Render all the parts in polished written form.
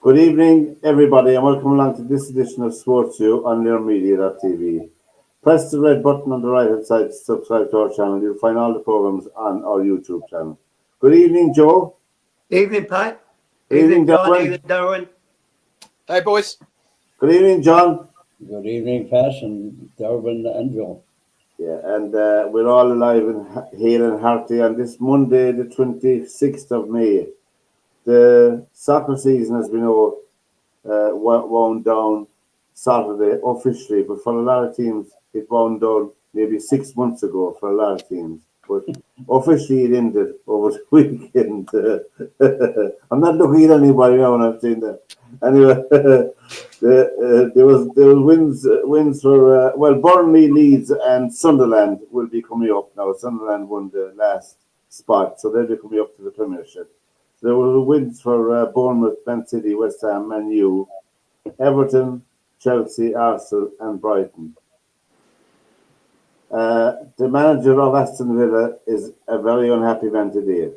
Good evening, everybody, and welcome along to this edition of SportsView on LearMedia.tv. Press the red button on the right hand side to subscribe to our channel. You'll find all the programs on our YouTube channel. Good evening, Joe. Evening, Pat. Good evening, John. Derwynne. Evening, Derwynne. Hey, boys. Good evening, John. Good evening, Pat and Derwynne and Joe. Yeah, and we're all alive and hale and hearty on this Monday, the 26th of May. The soccer season has been wound down Saturday officially, but for a lot of teams, it wound down maybe 6 months ago for a lot of teams. But officially, it ended over the weekend. I'm not looking at anybody now when I'm saying that. Anyway, there was wins for Burnley, Leeds, and Sunderland will be coming up now. Sunderland won the last spot, so they'll be coming up to the Premiership. There were wins for Bournemouth, Man City, West Ham, Man U, Everton, Chelsea, Arsenal, and Brighton. The manager of Aston Villa is a very unhappy man today.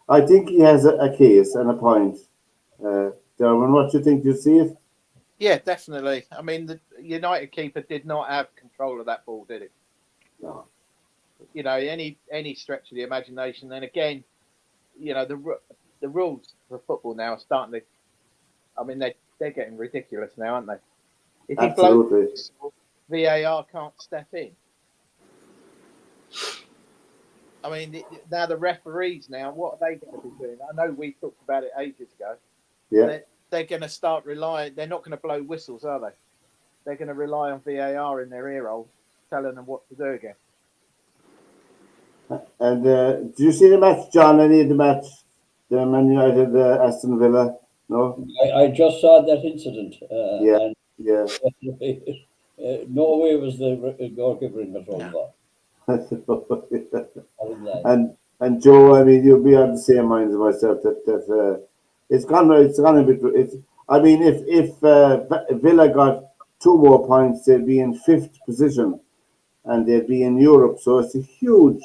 I think he has a case and a point. Derwynne, what do you think? Do you see it? Yeah, definitely. I mean, the United keeper did not have control of that ball, did he? No. You know, any stretch of the imagination. Then again, you know, the rules for football now are starting to. I mean, they're getting ridiculous now, aren't they? If he blows, VAR can't step in. I mean, now the referees what are they going to be doing? I know we talked about it ages ago. Yeah. They're going to start relying. They're not going to blow whistles, are they? They're going to rely on VAR in their ear hole, telling them what to do again. And do you see the match, John? Any of the match? The Man United, Aston Villa? No? I just saw that incident. Yeah. No way was the goalkeeper in control of that. And Joe, I mean, you'll be on the same mind as myself that it's gonna be. I mean, if Villa got 2 more points, they'd be in 5th position, and they'd be in Europe. So it's a huge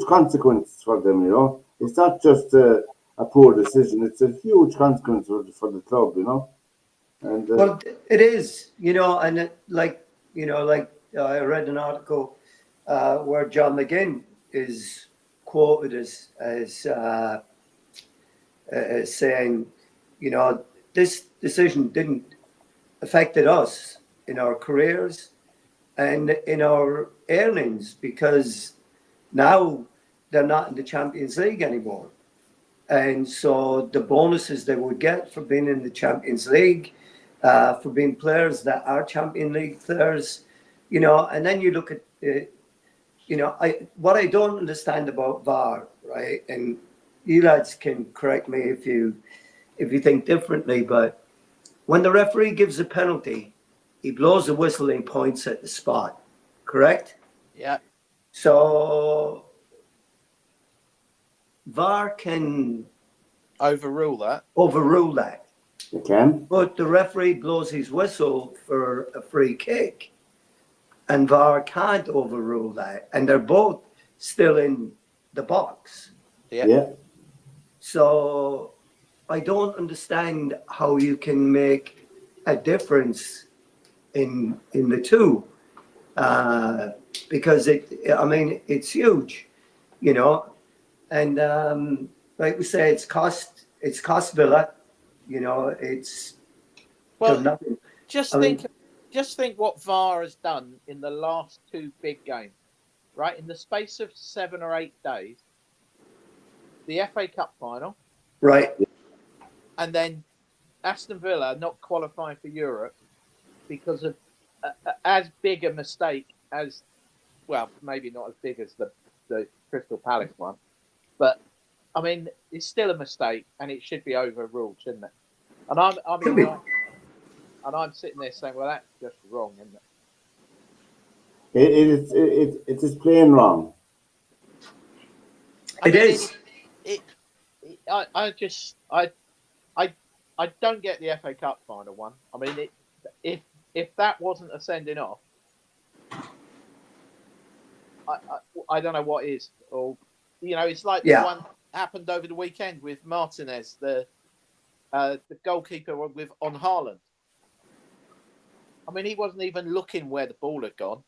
consequence for them. You know, it's not just a poor decision; it's a huge consequence for the club. You know, and well, it is. You know, and I read an article where John McGinn is quoted as saying, you know, this decision didn't affected us in our careers and in our earnings because now they're not in the Champions League anymore. And so the bonuses they would get for being in the Champions League, for being players that are Champions League players, you know, and then you look at, what I don't understand about VAR, right? And you lads can correct me if you think differently, but when the referee gives a penalty, he blows the whistle and points at the spot, correct? Yeah. So VAR can overrule that. It can. But the referee blows his whistle for a free kick, and VAR can't overrule that, and they're both still in the box. Yeah. So I don't understand how you can make a difference in the two, because it's huge, you know, and like we say, it's cost Villa, you know, it's nothing. Just think what VAR has done in the last 2 big games, right? In the space of 7 or 8 days, the FA Cup final, right, and then Aston Villa not qualifying for Europe because of as big a mistake as, well, maybe not as big as the Crystal Palace one, but I mean it's still a mistake and it should be overruled, shouldn't it? And I'm sitting there saying, well, that's just wrong, isn't it? It is plain wrong. It is. I don't get the FA Cup final one. I mean, if that wasn't a sending off, I don't know what is. Or, you know, it's like the one happened over the weekend with Martinez, the the goalkeeper with on Haaland. I mean, he wasn't even looking where the ball had gone.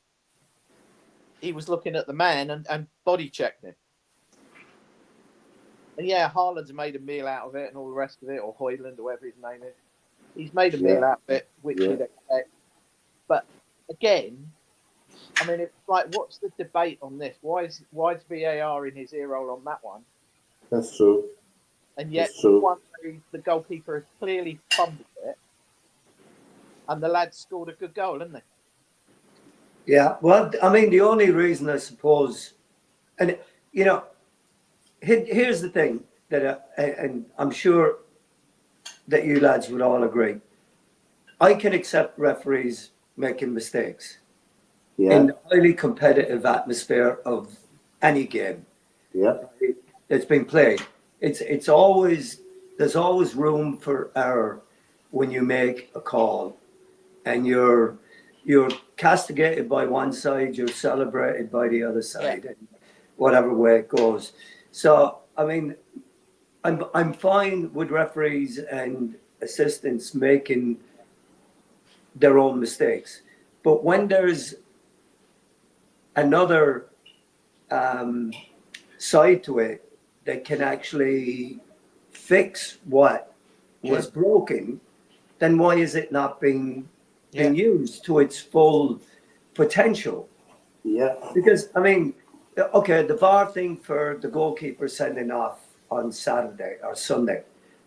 He was looking at the man and body checked him. And yeah, Haaland's made a meal out of it and all the rest of it, or Hoyland, or whatever his name is. He's made a meal out of it, which you'd expect. But again, I mean, it's like, what's the debate on this? Why is VAR in his ear roll on that one? That's true. And yet, one the goalkeeper has clearly fumbled it, and the lad scored a good goal, didn't they? Yeah, well, I mean, the only reason I suppose, and you know, here's the thing that, and I'm sure that you lads would all agree. I can accept referees making mistakes in the highly competitive atmosphere of any game that's been played. It's always, there's always room for error when you make a call, and you're castigated by one side, you're celebrated by the other side, and whatever way it goes. So I mean, I'm fine with referees and assistants making their own mistakes, but when there's another side to it that can actually fix what was broken, then why is it not being used to its full potential? Yeah. Because I mean, okay, the VAR thing for the goalkeeper sending off on Saturday or Sunday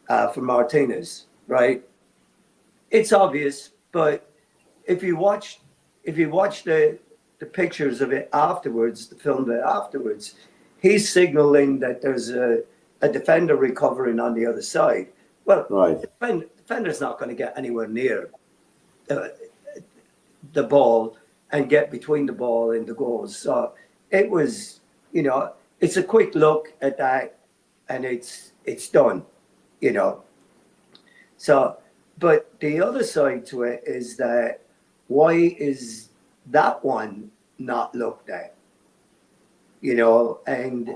for Martinez, right? It's obvious, but if you watch the pictures of it afterwards, the film of it afterwards, he's signaling that there's a defender recovering on the other side. Well, the defender's not going to get anywhere near the ball and get between the ball and the goals. So it was, you know, it's a quick look at that, and it's done, you know. So, but the other side to it is that why is that one not looked at? You know, and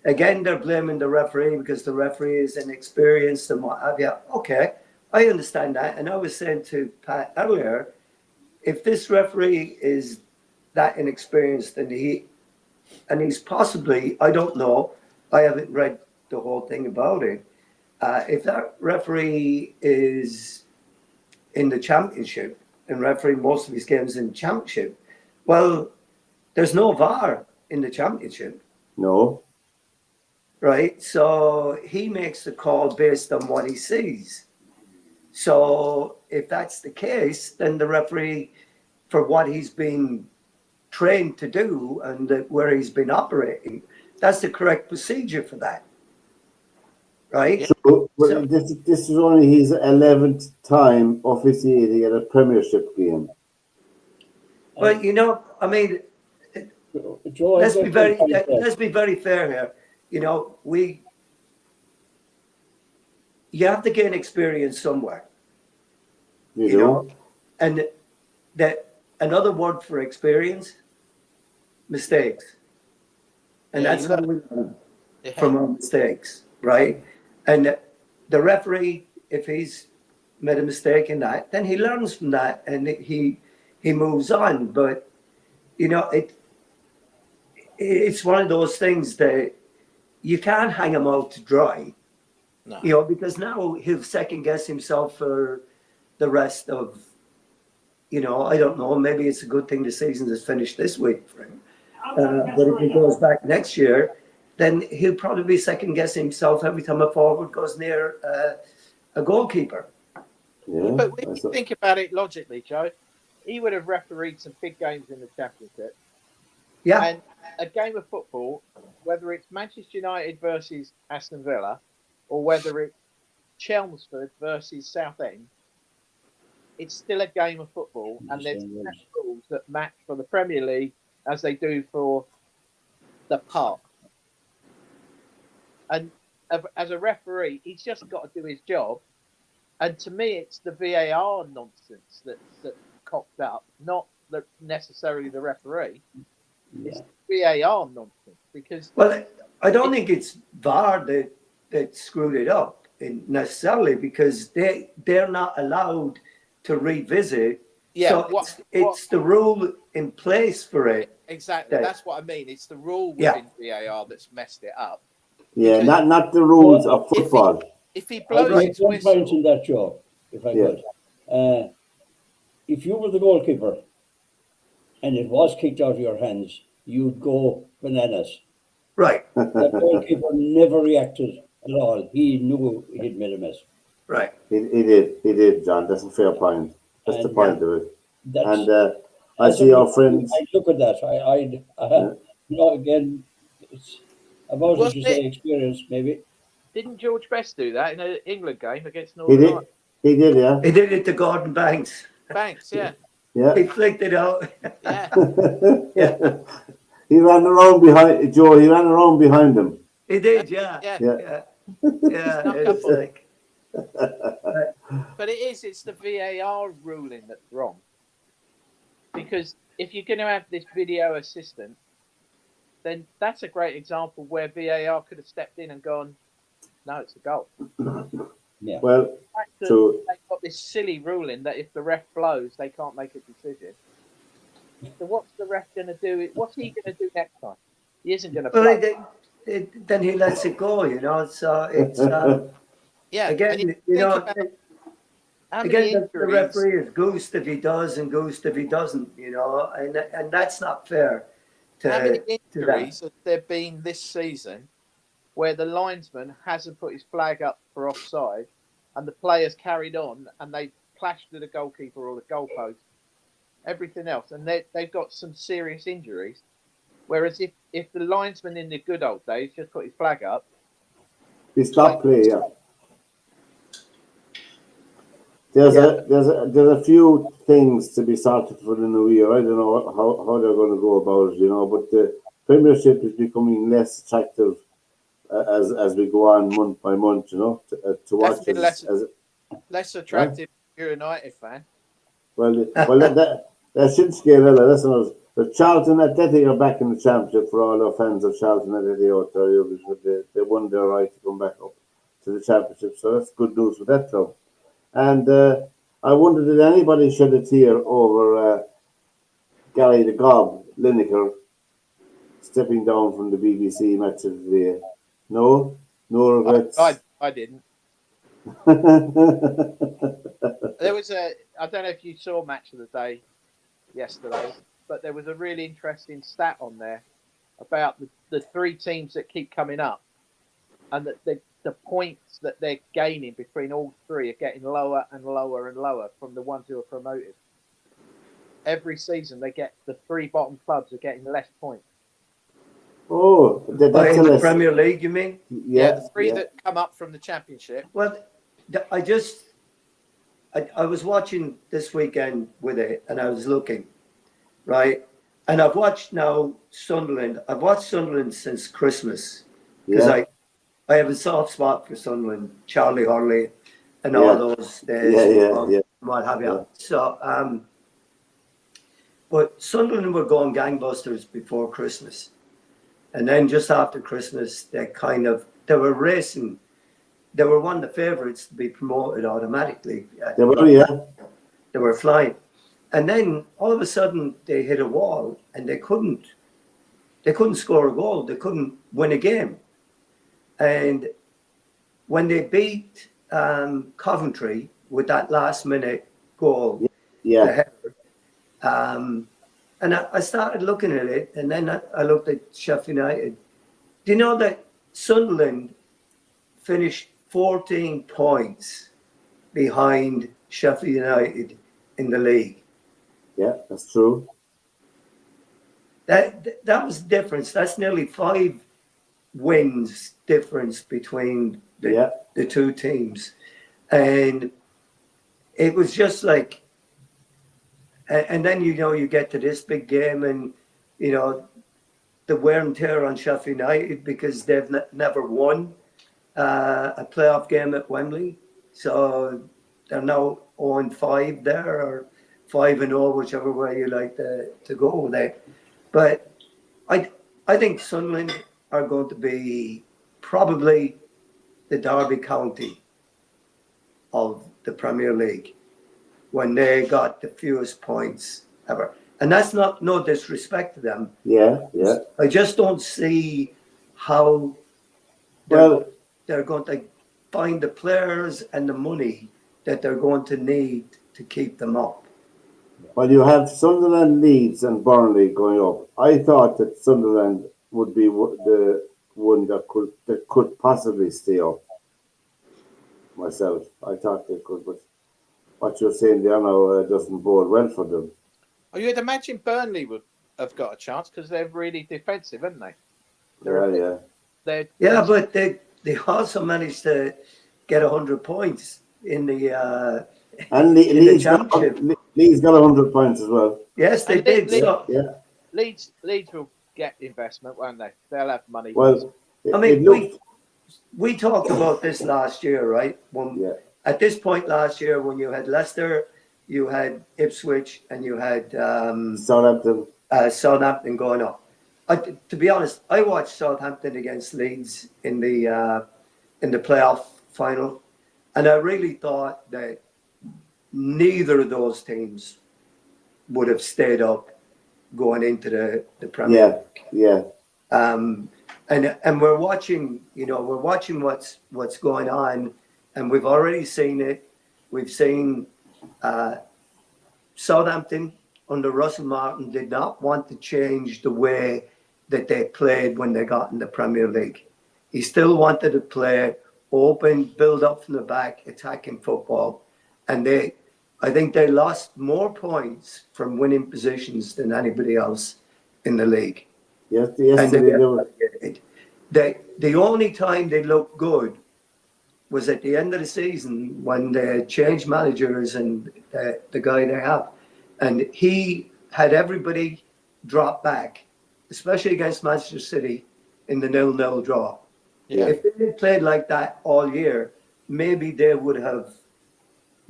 again, they're blaming the referee because the referee is inexperienced and what have you. Okay, I understand that. And I was saying to Pat earlier, if this referee is that inexperienced and he's possibly, I don't know, I haven't read the whole thing about it. If that referee is in the championship and refereeing most of his games in the championship, well, there's no VAR in the championship. No. Right? So he makes the call based on what he sees. So if that's the case, then the referee, for what he's been trained to do and where he's been operating, that's the correct procedure for that. Right? So, this is only his 11th time officiating at a Premiership game. But you know, I mean, let's be very fair here. You know, you have to gain experience somewhere. You know, and that another word for experience, mistakes, and that's how we learn from our mistakes, right? And the referee, if he's made a mistake in that, then he learns from that and he moves on. But you know, it's one of those things that you can't hang him out to dry. No. You know, because now he'll second guess himself for the rest of, you know, I don't know, maybe it's a good thing the season is finished this week for him. But if he goes back next year, then he'll probably be second guessing himself every time a forward goes near a goalkeeper. Yeah, but when you think about it logically, Joe, he would have refereed some big games in the Championship. Yeah. And a game of football, whether it's Manchester United versus Aston Villa or whether it's Chelmsford versus Southend, it's still a game of football, and there's rules that match for the Premier League as they do for the park. And as a referee, he's just got to do his job. And to me, it's the VAR nonsense that cocked up, not necessarily the referee. It's VAR nonsense because. Well, I don't think it's VAR that screwed it up. necessarily, because they're not allowed to revisit. Yeah, So it's the rule in place for it. Exactly. That's what I mean. It's the rule Yeah. within VAR that's messed it up. Yeah, Because not the rules of football. If he I'd blows make his one point whistle, in that, Joe, if I could. If you were the goalkeeper and it was kicked out of your hands, you'd go bananas. Right. That goalkeeper never reacted at all. He knew he'd made a mess. Right. He did, John. That's a fair point. That's the And point of it. that's And I as a see our referee, friends. I look at that. Yeah. You know, again, it's about, as Wasn't you say, it? experience, maybe. Didn't George Best do that in an England game against He Northern did. Ireland? He did, yeah. He did it to Gordon Banks. Banks, yeah. Yeah. He flicked it out. Yeah. Yeah. He ran around behind Joe. He ran around behind him. He did, yeah. Yeah. Yeah. Yeah. Snuck It's up on like, But it's the VAR ruling that's wrong. Because if you're going to have this video assistant, then that's a great example where VAR could have stepped in and gone, no, it's a goal. Yeah. Well, They've got this silly ruling that if the ref blows, they can't make a decision. So what's the ref going to do? What's he going to do next time? He isn't going to blow. well, then he lets it go, you know. So it's Yeah. again, and you know. about how many Again, the injuries? referee is goosed if he does and goosed if he doesn't, you know, and that's not fair. How many To injuries them. have there been this season where the linesman hasn't put his flag up for offside and the players carried on and they clashed to the goalkeeper or the goalpost, everything else, and they've got some serious injuries. Whereas if the linesman in the good old days just put his flag up, he stopped play. Yeah. There's a few things to be sorted for the new year. I don't know how they're going to go about it, you know. But the Premiership is becoming less attractive as we go on month by month, you know, to watch. definitely less attractive if you're a United fan. Well, that shouldn't scare Ella. Listen, the Charlton Athletic are back in the Championship for all our fans of Charlton Athletic out there, because they won their right to come back up to the Championship. So that's good news for that club. And I wonder, did anybody shed a tear over Gary the Gob Lineker stepping down from the BBC match of the day? No regrets. I didn't. There was I don't know if you saw Match of the Day yesterday, but there was a really interesting stat on there about the three teams that keep coming up, and that the points that they're gaining between all three are getting lower and lower and lower from the ones who are promoted. Every season, the three bottom clubs are getting less points. Oh, that's in the Premier League, you mean? Yeah, the three that come up from the Championship. Well, I was watching this weekend with it, and I was looking, right? And I've watched now Sunderland. I've watched Sunderland since Christmas because I have a soft spot for Sunderland, Charlie Hurley, and all those days. What have you? So, but Sunderland were going gangbusters before Christmas, and then just after Christmas, they were racing. They were one of the favourites to be promoted automatically. They were, They were flying. And then all of a sudden they hit a wall and they couldn't score a goal. They couldn't win a game. And when they beat Coventry with that last minute goal, and I started looking at it, and then I looked at Sheffield United. Do you know that Sunderland finished 14 points behind Sheffield United in the league? Yeah, that's true. That was the difference. That's nearly 5 wins difference between the two teams. And it was just like, and then, you know, you get to this big game and, you know, the wear and tear on Sheffield United because they've never won a playoff game at Wembley. So they're now 0-5 there, or 5-0, whichever way you like to go with it. But I think Sunderland are going to be probably the Derby County of the Premier League when they got the fewest points ever. And that's not no disrespect to them. Yeah, yeah. I just don't see how Well, they're going to find the players and the money that they're going to need to keep them up. well, you have Sunderland, Leeds, and Burnley going up. I thought that Sunderland would be the one that could possibly stay up. Myself, I thought they could, but what you're saying there now doesn't bode well for them. Oh, you'd imagine Burnley would have got a chance because they're really defensive, aren't they? Yeah, but they also managed to get 100 points in the and Leeds got 100 points as well. Yes, they did. Leeds will get investment, won't they? They'll have money. Well, I mean, we talked about this last year, right? At this point last year, when you had Leicester, you had Ipswich, and you had Southampton going up. To be honest, I watched Southampton against Leeds in the playoff final, and I really thought that neither of those teams would have stayed up going into the Premier League. Yeah. And we're watching, what's going on, and we've already seen it. We've seen Southampton under Russell Martin did not want to change the way that they played when they got in the Premier League. He still wanted to play open, build up from the back, attacking football. And I think they lost more points from winning positions than anybody else in the league. Yes, the only time they looked good was at the end of the season when they changed managers and the guy they have. And he had everybody drop back, especially against Manchester City in the 0-0 draw. Yeah. If they had played like that all year, maybe they would have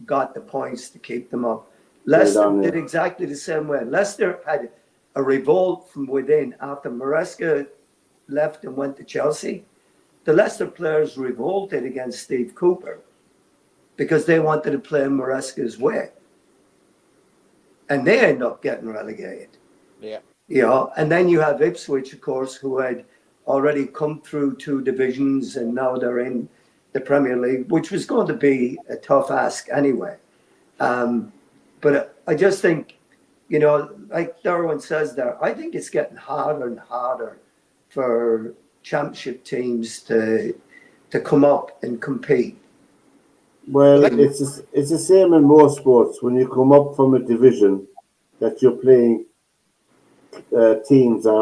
got the points to keep them up. Leicester did exactly the same way. Leicester had a revolt from within after Maresca left and went to Chelsea. The Leicester players revolted against Steve Cooper because they wanted to play Maresca's way. And they end up getting relegated. Yeah. And then you have Ipswich, of course, who had already come through 2 divisions and now they're in the Premier League, which was going to be a tough ask anyway. But I just think, like Derwynne says there, I think it's getting harder and harder for championship teams to come up and compete. Well, it's the same in most sports. When you come up from a division, that you're playing teams that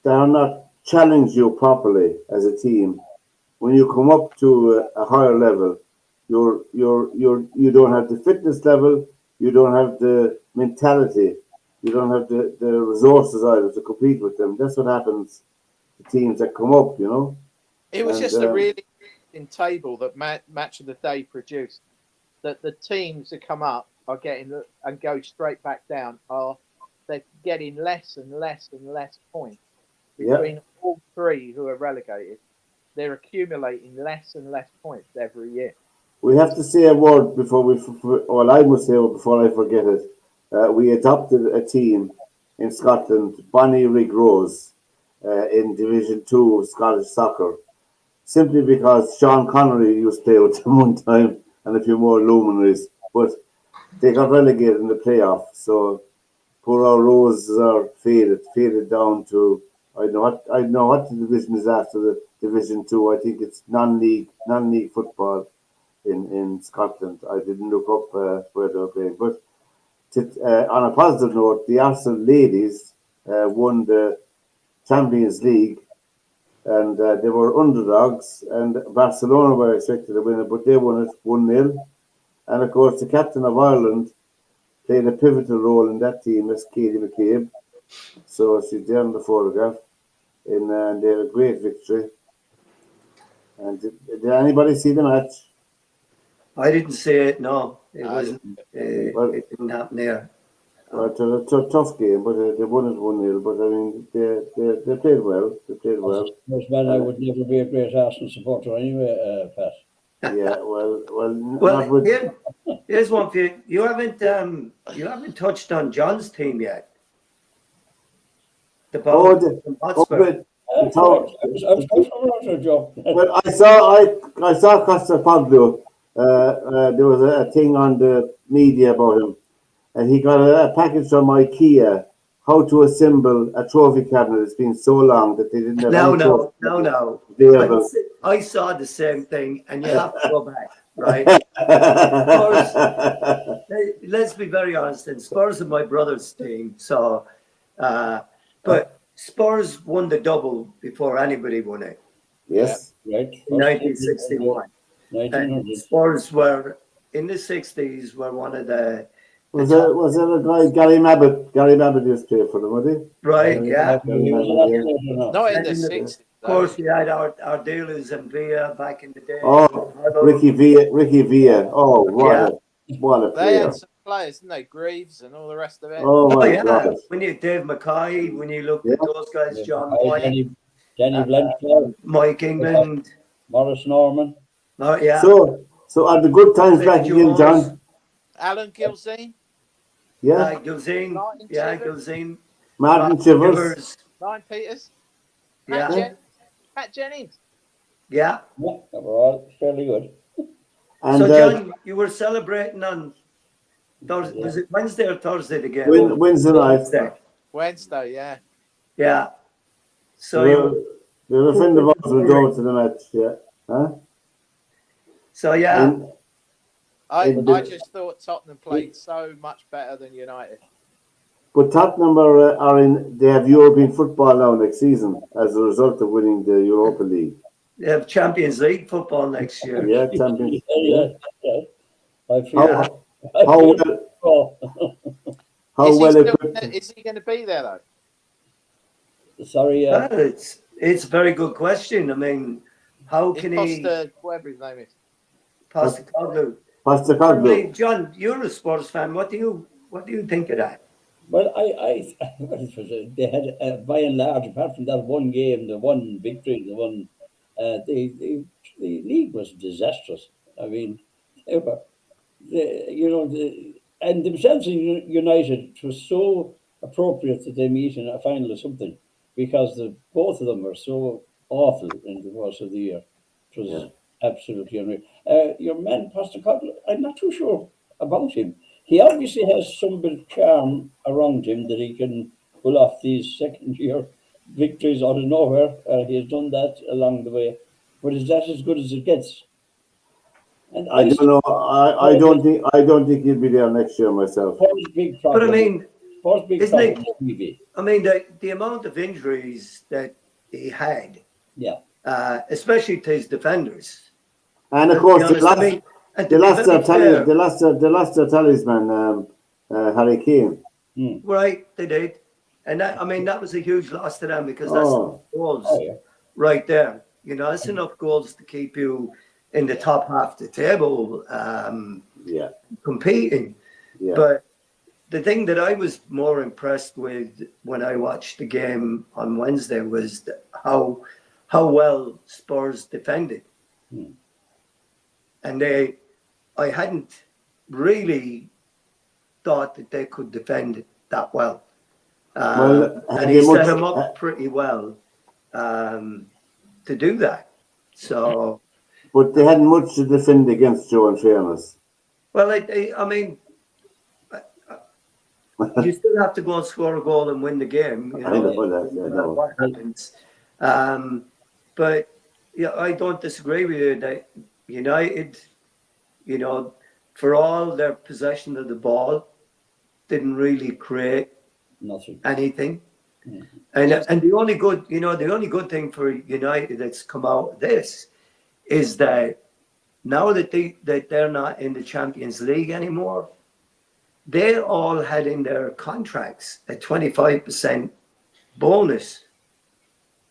are not challenge you properly as a team. When you come up to a higher level, you don't have the fitness level, you don't have the mentality, you don't have the resources either to compete with them. That's what happens to teams that come up, It was just a really interesting table that Match of the Day produced, that the teams that come up are getting and go straight back down they're getting less and less and less points between all 3 who are relegated. They're accumulating less and less points every year. We have to say a word before I must say before I forget it. We adopted a team in Scotland, Bonnie Rig Rose, in Division 2 of Scottish soccer, simply because Sean Connery used to play with them one time and a few more luminaries, but they got relegated in the playoff. So poor old Roses are faded down to I know what the division is after the Division 2. I think it's non-league football in Scotland. I didn't look up where they were playing. But on a positive note, the Arsenal ladies won the Champions League, and they were underdogs, and Barcelona were expected to win it, but they won it 1-0. And of course, the captain of Ireland played a pivotal role in that team, that's Katie McCabe. So she's there in the photograph, and they had a great victory. And did anybody see the match? I didn't see it. No, it wasn't. It didn't happen there. Well, it was a tough game, but they won it 1-0. But I mean, they played well. They played well. Most men, I would never be a great Arsenal supporter anyway, Pat. Yeah, well, Well, not with. here's one for you. You haven't touched on John's team yet. The Oh, Bow from oh, Hotspur. but the town. I was going from Roger, Joe. Well, I saw Costa Pablo. There was a thing on the media about him, and he got a package from IKEA. How to assemble a trophy cabinet? It's been so long that they didn't have any trophy No. available. I saw the same thing, and you have to go back, right? Spurs, let's be very honest, and Spurs are my brother's team. So, but Spurs won the double before anybody won it Yes. Right. in 1961. And 1900. Spurs were in the 60s were one of the Was there a guy, Gary Mabbitt? Gary Mabbitt used to play for them, was he? right, yeah. He was a lot later now. Not in the And 60s. Of course, we had our dealers in Villa back in the day. Oh, Ricky Villa. Oh, what a They player. had some players, didn't they? Greaves and all the rest of it. Oh Oh, my yeah. God. When you Dave Mackay, when you looked Yeah. at those guys, John Aye, White, Danny Blanchard, Mike England. Morris Norman. Oh, yeah. So are the good times Sid back again, Jones. John? Alan Gilzine, Yeah. Gilzine. Martin Yeah, Chivers. Gilzine. Martin Chivers. Ryan Peters, Yeah. Pat Jennings. Yeah. Yeah, they were all fairly good. And So, John, you were celebrating on Thursday. Yeah. Was it Wednesday or Thursday again? Wednesday night. Wednesday, yeah. Yeah. So There's a friend of ours will go to the match, yeah. Huh? So yeah. And I just thought Tottenham played so much better than United. But Tottenham they have European football now next season as a result of winning the Europa League. They have Champions League football next year. Yeah, Champions. Yeah. I feel How well equipped? Is he going to be there though? Sorry, Well, it's a very good question. I mean, how can he? Whatever his name is. Postecoglou. Postecoglou. I mean, John, you're a sports fan. What do you think of that? well, they had by and large, apart from that one game, the one victory, the league was disastrous. I mean, they were, and themselves in United, it was so appropriate that they meet in a final or something because both of them were so awful in the course of the year. It was absolutely unreal. Your man, Postecoglou, I'm not too sure about him. He obviously has some bit of charm around him that he can pull off these second-year victories out of nowhere. He has done that along the way. But is that as good as it gets? And I don't know. I don't think he'll be there next year myself. Big problem. But I mean, isn't it? I mean, the amount of injuries that he had, especially to his defenders, and of course they lost their talisman, Harry Kane. Right, they did, and that was a huge loss to them because that's goals right there. It's enough goals to keep you in the top half of the table, competing. Yeah. But the thing that I was more impressed with when I watched the game on Wednesday was how well Spurs defended. And I hadn't really thought that they could defend it that well. And he set them up pretty well to do that. So, but they hadn't much to defend against, Joe, in fairness. Well, I mean, you still have to go and score a goal and win the game. I know that. What happens. But yeah, I don't disagree with you that United, for all their possession of the ball, didn't really create anything. And the only good thing for United that's come out of this is that now that they're not in the Champions League anymore, they all had in their contracts a 25% bonus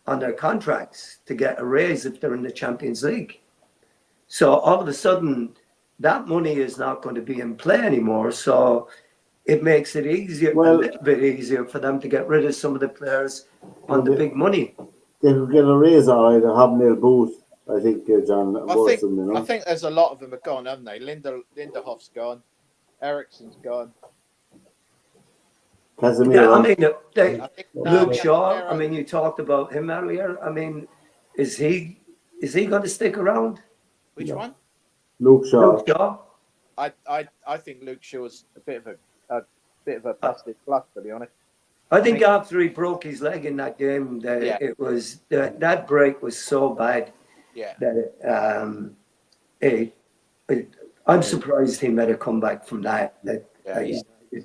on their contracts to get a raise if they're in the Champions League. So all of a sudden, that money is not going to be in play anymore. So it makes it a little bit easier for them to get rid of some of the players on the big money. They could get a raise, all right, a hobnail booth I think, John, I most think of them, you know. I think there's a lot of them have gone, haven't they? Linderhoff's gone, Ericsson's gone. Casemiro. I mean, I think Luke Shaw. I Casemiro- mean, you talked about him earlier. I mean, is he going to stick around? which No. one? Luke Shaw. Luke Shaw. I think Luke Shaw's a bit of a busted fluff, to be honest. I think after he broke his leg in that game, Yeah. it was that break was so bad Yeah. that I'm surprised he made a comeback from that.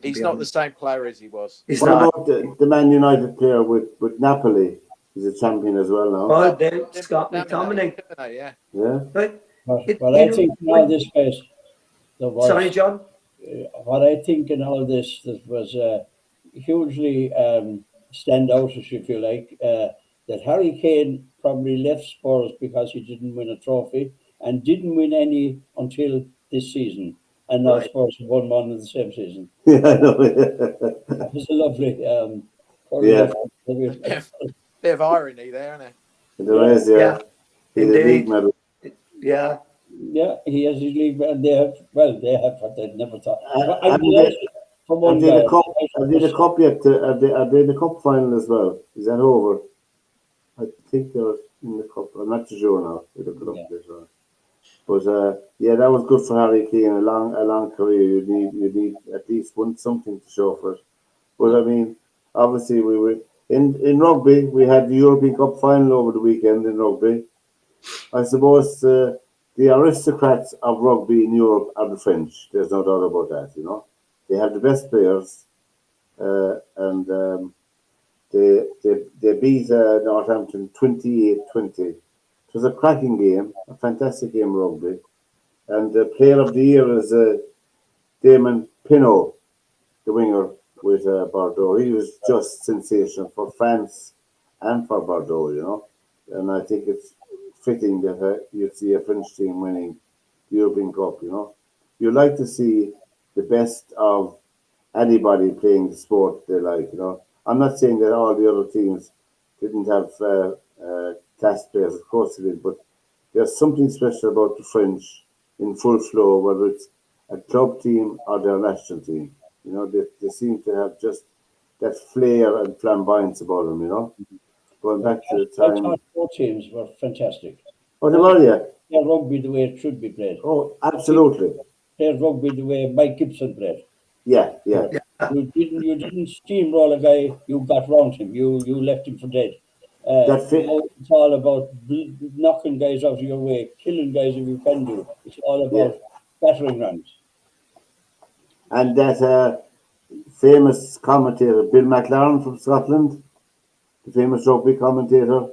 He's not the same player as he was. He's What not. about the Man United player with Napoli? He's a champion as well now. Oh, then Scott McTominay. Yeah. Yeah. But I think in all this case, there was. Sorry, John. What I think in all this that was hugely standoutish, if you like, that Harry Kane probably left Spurs because he didn't win a trophy and didn't win any until this season. And now Spurs have won one in the same season. Yeah, I know. That was a lovely Bit of irony there, isn't it? There is, yeah. He's a league medal. Yeah. Yeah, he has his league, and they have what they'd never thought. Have they the cup yet? Are they in the cup final as well? Is that over? I think they're in the cup. I'm not too sure now. We'll look it up later on. But yeah, that was good for Harry Kane. A long career. You need at least something to show for it. But I mean, obviously we were in rugby. We had the European Cup final over the weekend in rugby. I suppose the aristocrats of rugby in Europe are the French. There's no doubt about that. You know, they have the best players, and they beat Northampton 28-20. It was a cracking game, a fantastic game of rugby. And the player of the year is Damon Pinot, the winger with Bordeaux. He was just sensational for France and for Bordeaux, you know. And I think it's fitting that you'd see a French team winning the European Cup, you know. You like to see the best of anybody playing the sport they like, you know. I'm not saying that all the other teams didn't have class players, of course they did, but there's something special about the French in full flow, whether it's a club team or their national team. You know, they seem to have just that flair and flamboyance about them, you know. Going back to the time. I thought both teams were fantastic. Oh, they were, yeah. Played rugby the way it should be played. Oh, absolutely. Played rugby the way Mike Gibson played. Yeah. You didn't steamroll a guy. You got round him. You left him for dead. It's all about knocking guys out of your way, killing guys if you can do. It's all about battering runs. And that famous commentator, Bill McLaren from Scotland, the famous rugby commentator,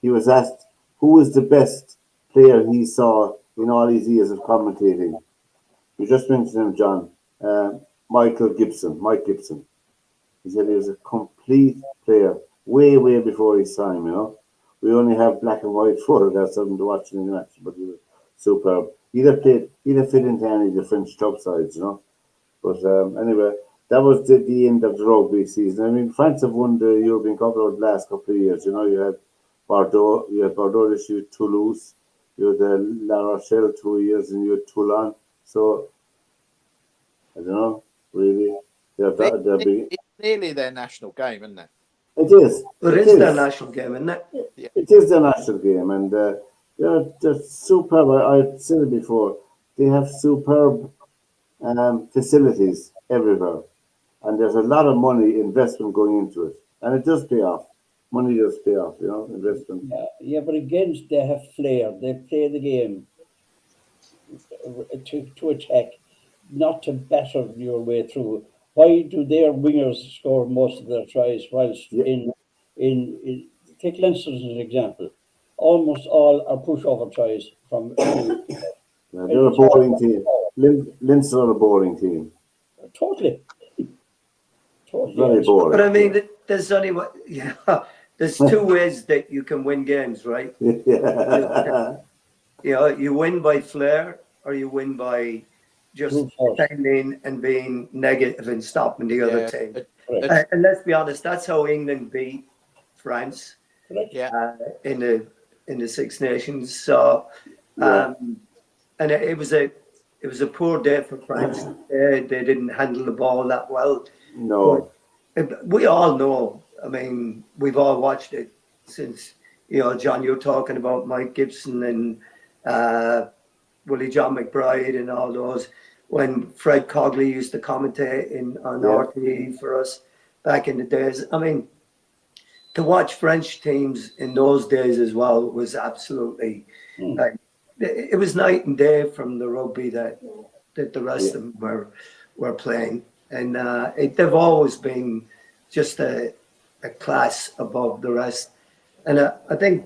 he was asked who was the best player he saw in all his years of commentating. You just mentioned him, John. Mike Gibson. He said he was a complete player, way before his time, you know. We only have black and white photographs of him to watch in the match, but he was superb. He'd have fit into any of the French top sides, you know. But anyway, that was the end of the rugby season. I mean, France have won the European Cup over the last couple of years. You know, you had Bordeaux this year, Toulouse, you had La Rochelle 2 years, and you had Toulon. So, I don't know, really. It's nearly their national game, isn't it? It is. It is their national game, isn't it? Yeah. It is their national game, and they're superb. I've said it before. They have superb facilities everywhere, and there's a lot of money investment going into it, and it does pay off. Money does pay off, you know, investment. Yeah, but again, they have flair. They play the game to attack, not to batter your way through. Why do their wingers score most of their tries, whilst in take Leinster as an example? Almost all are pushover tries from. They're a boring team. Leinster are a boring team. Totally. Very boring. But I mean, there's only there's two ways that you can win games, right? Yeah. You know, you win by flair, or you win by just defending and being negative and stopping the other team. And let's be honest, that's how England beat France in the in the Six Nations. So, and it was a poor day for France. They didn't handle the ball that well. No. But we all know. I mean, we've all watched it since, John, you're talking about Mike Gibson and Willie John McBride and all those. When Fred Cogley used to commentate on RTE for us back in the days. I mean, to watch French teams in those days as well was absolutely like, it was night and day from the rugby that the rest of them were playing, and they've always been just a class above the rest. And I think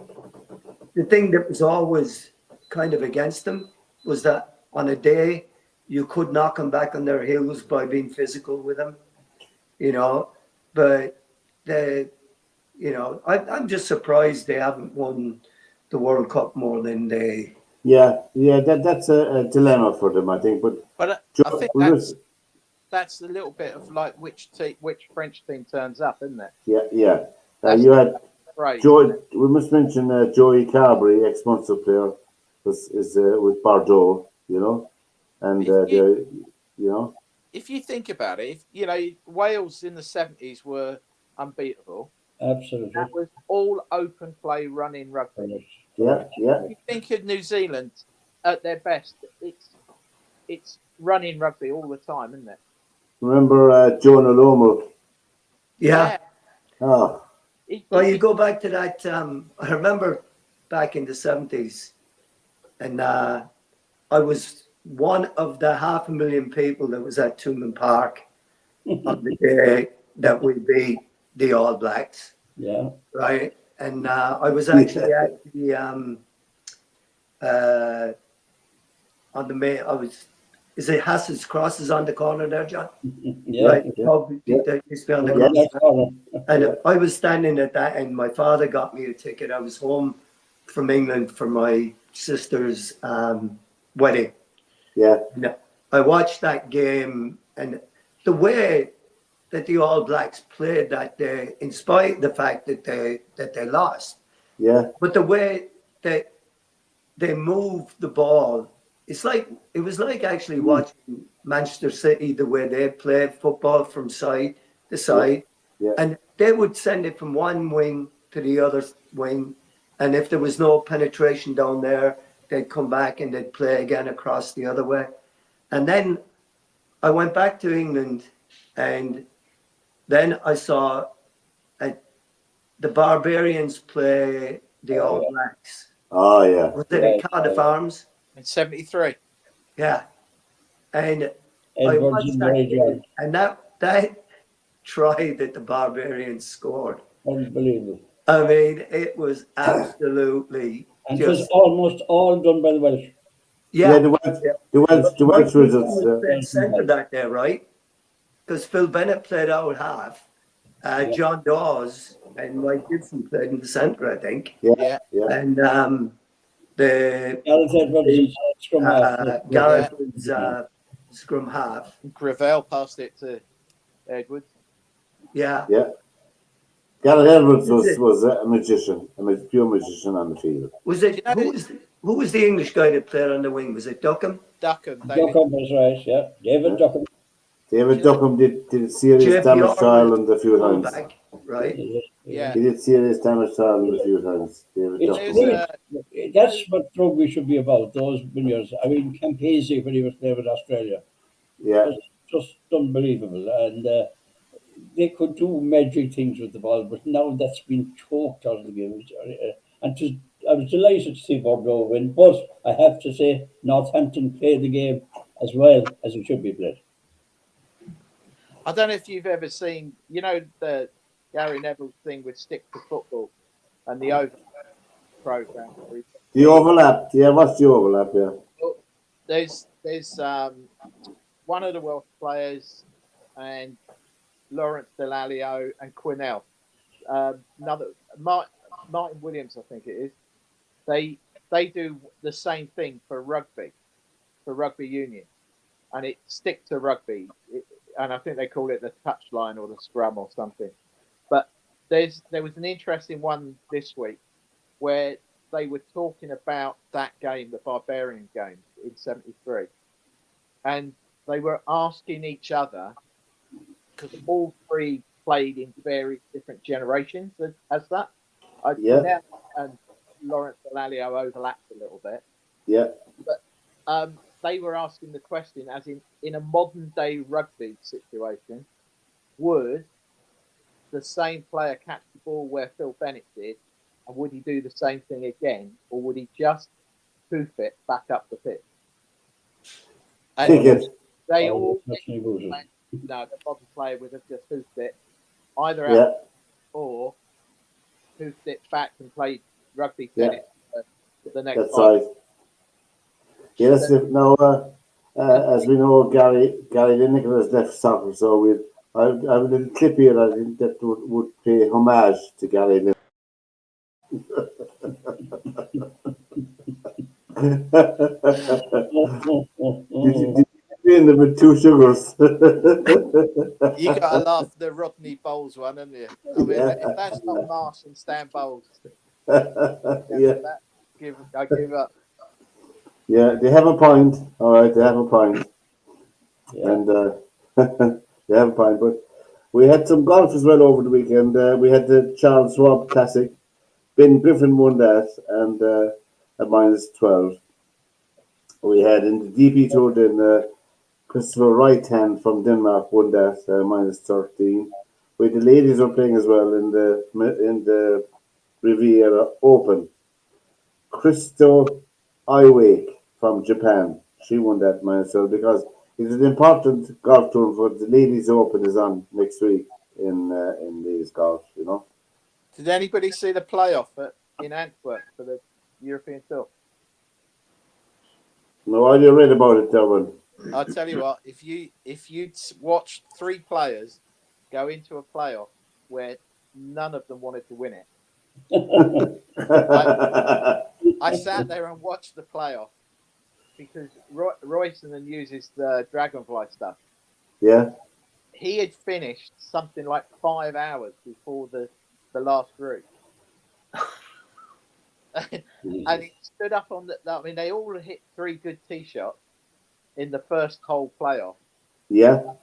the thing that was always kind of against them was that on a day you could knock them back on their heels by being physical with them, but I'm just surprised they haven't won the World Cup more than they. That's a dilemma for them, I think. But I think that's a little bit of like which French team turns up, isn't it? Yeah. You had right. We must mention Joey Carberry, ex-Munster player, is with Bordeaux, and If you think about it, Wales in the 70s were unbeatable. Absolutely. That was all open play running rugby. Yeah. If you think of New Zealand at their best, it's running rugby all the time, isn't it? Remember Jonah Lomu? Yeah. Oh. Well, you go back to that. I remember back in the 70s, and I was one of the 500,000 people that was at Toulon Park on the day that we beat the All Blacks. Yeah. Right. And I was actually at the on the main. Is it Hass's Crosses on the corner there, John? Yeah. Right. That used to be on the corner. And I was standing at that, and my father got me a ticket. I was home from England for my sister's wedding. Yeah. And I watched that game, and the way that the All Blacks played that day, in spite of the fact that they lost. Yeah. But the way that they moved the ball, it was like actually watching Manchester City, the way they play football from side to side. Yeah. And they would send it from one wing to the other wing. And if there was no penetration down there, they'd come back and they'd play again across the other way. And then I went back to England, and then I saw the Barbarians play the All Blacks. Oh, yeah. Was it at Cardiff Arms? In 73. Yeah. And I Edwards watched and that Ray game, John. and that try that the Barbarians scored. Unbelievable. I mean, it was absolutely And it was almost all done by the Welsh. Yeah, the Welsh results. Played centre that day, right? Because Phil Bennett played out half. John Dawes and Mike Gibson played in the centre, I think. Yeah. And the Gareth Edwards scrum half. Gareth was scrum half. Gravel passed it to Edwards. Yeah. Gareth Edwards was a magician, a pure magician on the field. Was it who was the English guy that played on the wing? Was it Duckham? Duckham. Duckham was right, yeah. David Duckham. David Duckham did serious damage to Ireland a few times. Right. Yeah. He did serious damage to Ireland a few times. David Duckham. That's what rugby should be about, those winners. I mean, Campese, when he was playing with Australia. Yeah. It was just unbelievable. And they could do magic things with the ball, but now that's been choked out of the game. And I was delighted to see Bordeaux win, but I have to say Northampton played the game as well as it should be played. I don't know if you've ever seen, the Gary Neville's thing with Stick to Football and the Over program. The overlap, what's the overlap? Yeah. Well, there's one of the Welsh players and Lawrence Delalio and Quinnell. Another Martin Williams, I think it is. They do the same thing for rugby union, and it Stick to Rugby. And I think they call it the touchline or the scrum or something. But there was an interesting one this week where they were talking about that game, the Barbarian game in '73, and they were asking each other, because all three played in very different generations as that. Honan and Lawrence Dallaglio overlapped a little bit. Yeah. But they were asking the question, as in a modern day rugby situation, would the same player catch the ball where Phil Bennett did, and would he do the same thing again, or would he just hoof it back up the pitch? And they all went, no, the modern player would have just hoofed it either out or hoofed it back and played rugby tennis for the next. That's right. Yes, now as we know, Gary Lineker has left soccer, so I have a little clip here I think that would pay homage to Gary Lineker. Did you in them with 2 sugars? You got to laugh the Rodney Bowles one, haven't you? I mean, if that's not Marsh and Stan Bowles, I give up. Yeah, they have a point. All right, they have a point. Yeah. And they have a point. But we had some golf as well over the weekend. We had the Charles Schwab Classic. Ben Griffin won that, and at -12. We had in the DP Tour then Christopher Right-Hand from Denmark won that, -13. The ladies were playing as well in the Riviera Open. Christo Iwake from Japan, she won that -12 because it's an important golf tour for the ladies open is on next week in these golf, you know. Did anybody see the playoff in Antwerp for the European Tour? No, I read about it, Derwynne. I'll tell you what, if you'd watched 3 players go into a playoff where none of them wanted to win it. I sat there and watched the playoff because Royston uses the Dragonfly stuff. Yeah. He had finished something like 5 hours before the last group. And he stood up on I mean, they all hit 3 good tee shots in the first hole playoff. Yeah.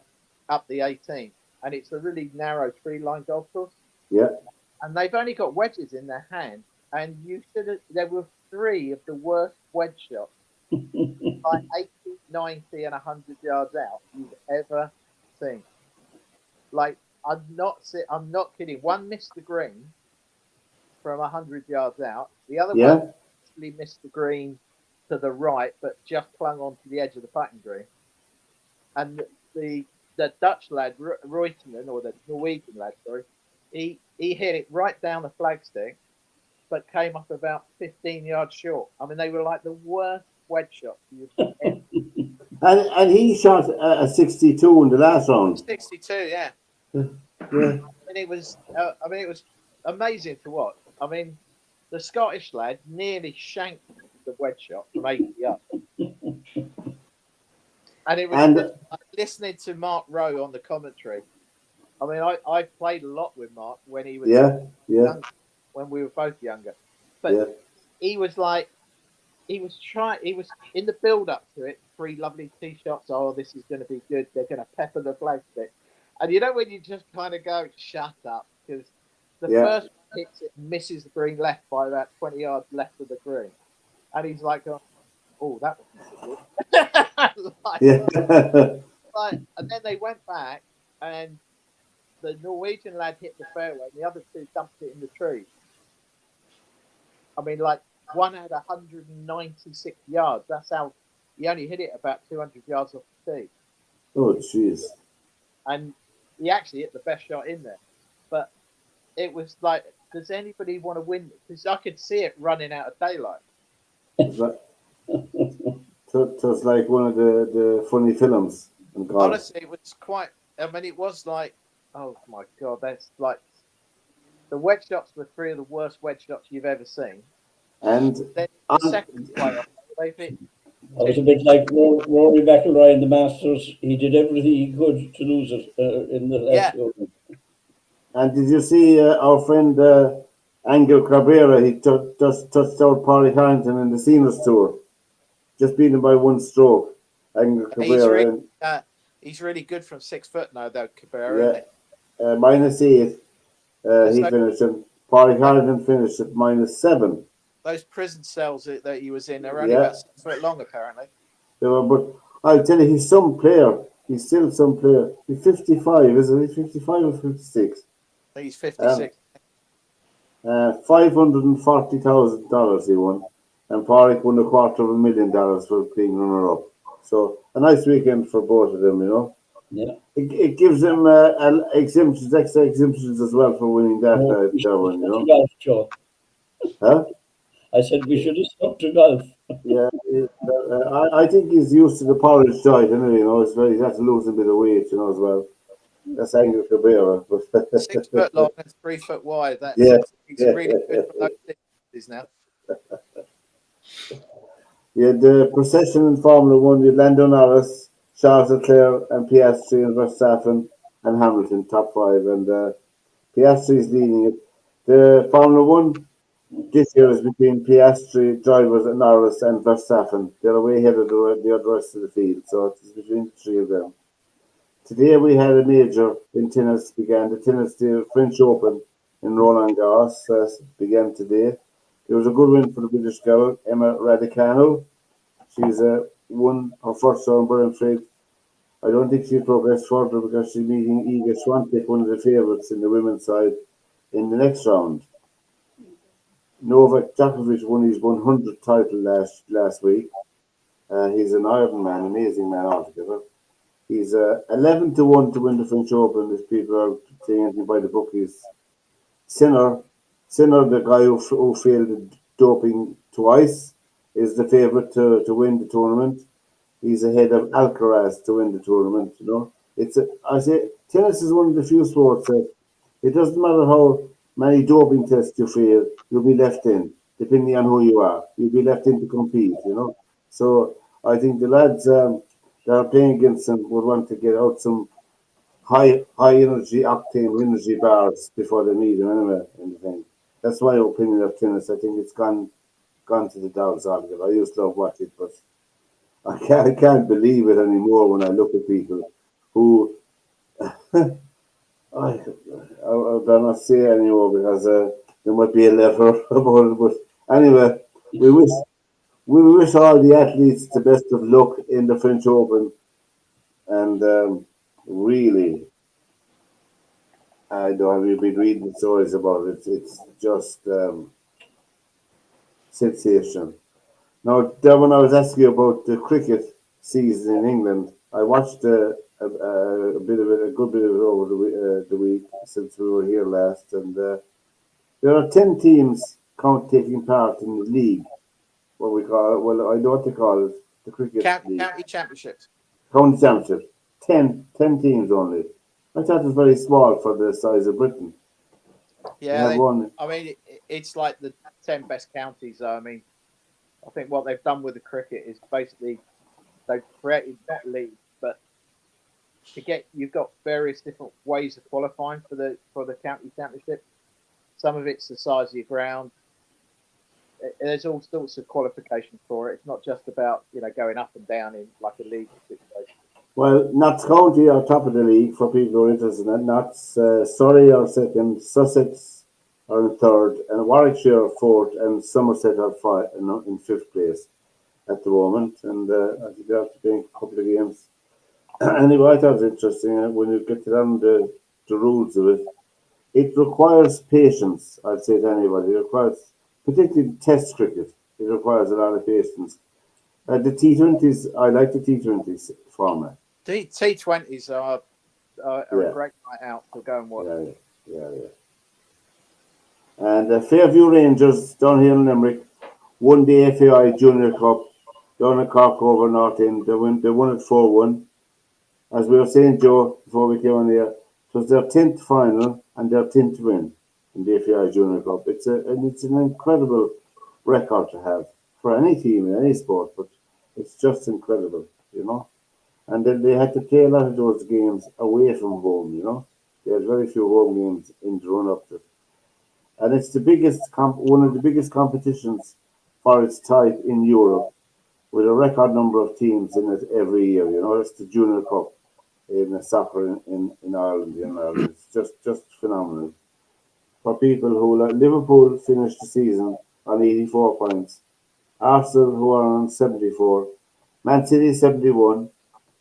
Up the 18th. And it's a really narrow 3-line golf course. Yeah. And they've only got wedges in their hand. And there were 3 of the worst wedge shots, like 80, 90, and 100 yards out you've ever seen. Like, I'm not kidding. One missed the green from 100 yards out. The other one actually missed the green to the right, but just clung onto the edge of the putting green. And the Dutch lad, Royston, or the Norwegian lad, sorry, he hit it right down the flagstick, but came up about 15 yards short. I mean, they were like the worst wedge shots you've ever. And he shot a 62 in the last round. 62, yeah. Yeah. And it was amazing to watch. I mean, the Scottish lad nearly shanked the wedge shot from 80 yards. And it was listening to Mark Rowe on the commentary. I mean, I played a lot with Mark when he was younger, when we were both younger. But he was in the build up to it, 3 lovely tee shots. Oh, this is going to be good. They're going to pepper the flagstick. And you know when you just kind of go, shut up, because the first one hits it and misses the green left by about 20 yards left of the green. And he's like, oh, that was good. And then they went back and the Norwegian lad hit the fairway and the other 2 dumped it in the tree. I mean, like, one had 196 yards. That's how he only hit it about 200 yards off the tee. Oh, jeez. And he actually hit the best shot in there. But it was like, does anybody want to win? Because I could see it running out of daylight. So it's like one of the funny films. Honestly, it was quite. I mean, it was like, oh my god, that's like the wedge shots were 3 of the worst wedge shots you've ever seen. And then the second playoff, they hit. It was a bit like Rory McIlroy in the Masters. He did everything he could to lose it in the last tournament. And did you see our friend Angel Cabrera, he just touched out Paulie Harrington in the Seniors Tour. Just beat him by one stroke. Angel Cabrera. He's really good from 6 foot now, though, Cabrera, Yeah. isn't it? -8. He no, finished, and Paulie Harrington finished at -7. Those prison cells that he was in are only Yeah. about 6 foot long, apparently. They were, but I'll tell you, he's some player. He's still some player. He's 55, isn't he? 55 or 56. I think he's 56. $540,000 he won, and Pádraig won $250,000 for being runner-up. So a nice weekend for both of them, you know. Yeah. It gives them exemptions, extra exemptions as well for winning that Derwynne, you know. Golf, Joe. Huh? I said we should have stuck to golf. Yeah, I think he's used to the porridge diet, anyway, you know. He's had to lose a bit of weight, you know, as well. That's Angel Cabrera. 6 foot long and 3 foot wide. That's Yeah. he's really good for those distances now. Yeah, the procession in Formula One, you had Lando Norris, Charles Leclerc, and Piastri, and Verstappen, and Hamilton, top 5. And Piastri is leading it. The Formula One this year is between Piastri drivers and Norris and Verstappen. They're way ahead of the rest of the field, so it's between the three of them. Today we had a major in tennis. The French Open in Roland Garros began today. There was a good win for the British girl, Emma Raducanu. She's won her first round Brian Fred. I don't think she'll progress further because she's meeting Iga Swiatek, one of the favourites in the women's side, in the next round. Novak Djokovic won his 100th title last week. He's an Iron Man, amazing man altogether. He's 11-1 to win the French Open. If people are saying anything by the bookies, Sinner, the guy who failed doping twice, is the favourite to win the tournament. He's ahead of Alcaraz to win the tournament. You know, I say tennis is one of the few sports that it doesn't matter how many doping tests you fail, you'll be left in, depending on who you are. You'll be left in to compete. You know, so I think the lads that are playing against them would want to get out some high energy octane energy bars before they meet them anyway. Anything. That's my opinion of tennis. I think it's gone to the dogs altogether. I used to love watch it, but I can't believe it anymore when I look at people who I better not say anymore because there might be a letter about it. But anyway, we wish all the athletes the best of luck in the French Open, and really, I know we've been reading stories about it. It's just sensational. Now, Derwynne, I was asking you about the cricket season in England. I watched a bit of it, a good bit of it over the week since we were here last, and there are 10 teams taking part in the league. What we call it? Well, I know what they call it, the cricket league. County championships. County championship. 10 teams only. I thought it was very small for the size of Britain. Yeah, I mean, it's like the 10 best counties. I mean, I think what they've done with the cricket is basically they've created that league, but you've got various different ways of qualifying for the county championship. Some of it's the size of your ground. There's all sorts of qualifications for it. It's not just about going up and down in like a league situation. Well, Notts County are top of the league for people who are interested in it. Notts, Surrey are second, Sussex are in third, and Warwickshire are fourth, and Somerset are in fifth place at the moment. And I think they're playing a couple of games. Anyway, I thought it was interesting when you get down the rules of it. It requires patience, I'd say to anybody. It requires, particularly Test cricket, it requires a lot of patience. The T20s, I like the T20s format. T20s are a great night out to go and watch. Yeah. And Fairview Rangers down here in Limerick won the FAI Junior Cup down at Cork over North End. They won it 4-1. As we were saying, Joe, before we came on here, it was their 10th final and their 10th win in the FAI Junior Cup. It's an incredible record to have for any team in any sport, but it's just incredible, And then they had to play a lot of those games away from home, They had very few home games in the run-up to it. and it's the biggest one of the biggest competitions for its type in Europe, with a record number of teams in it every year. You know, it's the Junior Cup in soccer in Ireland. In Ireland, it's just phenomenal. For people who like Liverpool finished the season on 84 points, Arsenal who are on 74, Man City 71,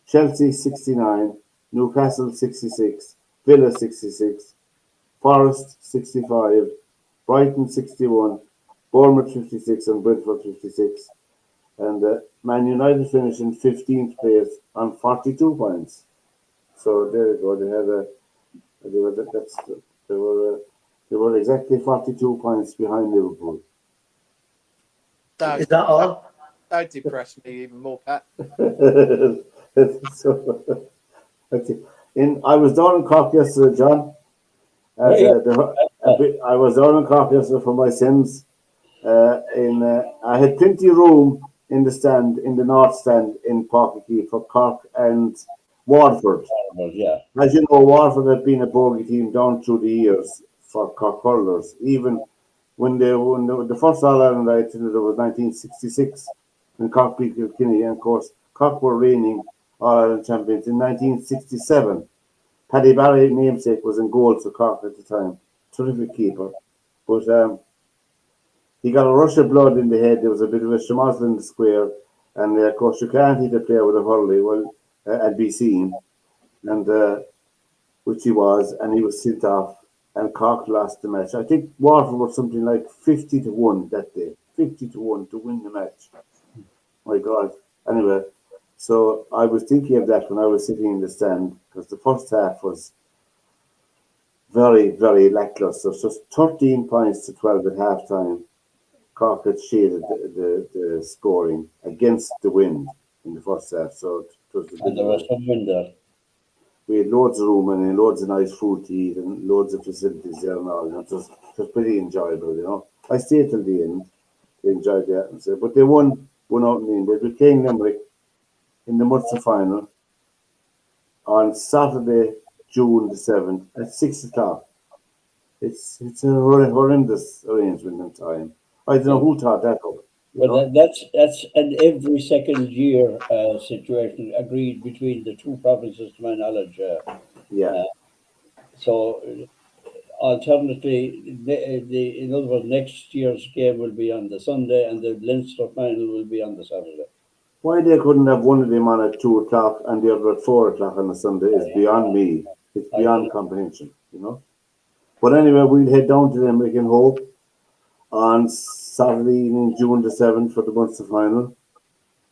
Chelsea 69, Newcastle 66, Villa 66, Forest 65, Brighton 61, Bournemouth 56, and Brentford 56. And Man United finished in 15th place on 42 points. So there you go. They had a they were that's they were they were exactly 42 points behind Liverpool. Is that all? That depressed me even more, Pat. So, okay. I was down in Cork yesterday, John. As, Yeah, I was down in Cork yesterday for my sins. I had plenty of room in the stand, in the north stand in Portkey for Cork and Waterford. yeah. As you know, Waterford had been a bogey team down through the years for Cork hurlers. Even when they won the first All Ireland I attended, it was 1966 when Cork beat Kilkenny, and of course Cork were reigning All Ireland champions in 1967. Paddy Barry, namesake, was in goal for Cork at the time. Terrific keeper, but he got a rush of blood in the head. There was a bit of a schmozzle in the square, and of course you can't hit a player with a hurley, and be seen, and which he was, and he was sent off, and Cork lost the match. I think Waterford was something like 50-1 that day, 50-1 to win the match. My God. Anyway, so I was thinking of that when I was sitting in the stand, because the first half was very, very lackluster. So 13 points to 12 at half time. Cork had shaded the scoring against the wind in the first half. So it was a bit And there was some wind there. we had loads of room and loads of nice food to eat and loads of facilities there and all. You know, it was pretty enjoyable. You know, I stayed till the end. They enjoyed the atmosphere, but they won out in the end. They became Limerick in the Munster final on Saturday, June the 7th at 6 o'clock. It's a horrendous arrangement in time. I don't know who thought that up. You Well, know? that's an every second year situation agreed between the two provinces, to my knowledge. Yeah. So, alternately, in other words, next year's game will be on the Sunday, and the Leinster final will be on the Saturday. Why they couldn't have one of them on at 2 o'clock and the other at 4 o'clock on a Sunday is beyond me. It's I don't beyond comprehension. You know. But anyway, we'll head down to Limerick and Hope on Saturday evening, June the 7th for the Munster final.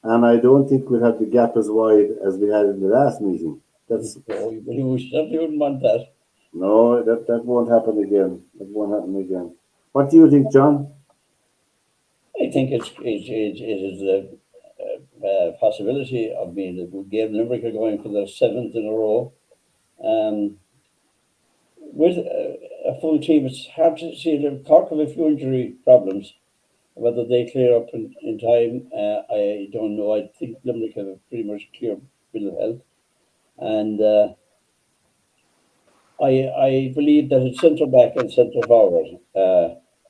And I don't think we'll have the gap as wide as we had in the last meeting. That's know. We certainly wouldn't want that. no, that won't happen again. That won't happen again. What do you think, John? I think it is a possibility of being a good game. Limerick are going for their seventh in a row. With a full team, it's hard to see. Cork have a few injury problems. Whether they clear up in time, I don't know. I think Limerick have a pretty much clear bill of health. And I believe that it's centre back and centre forward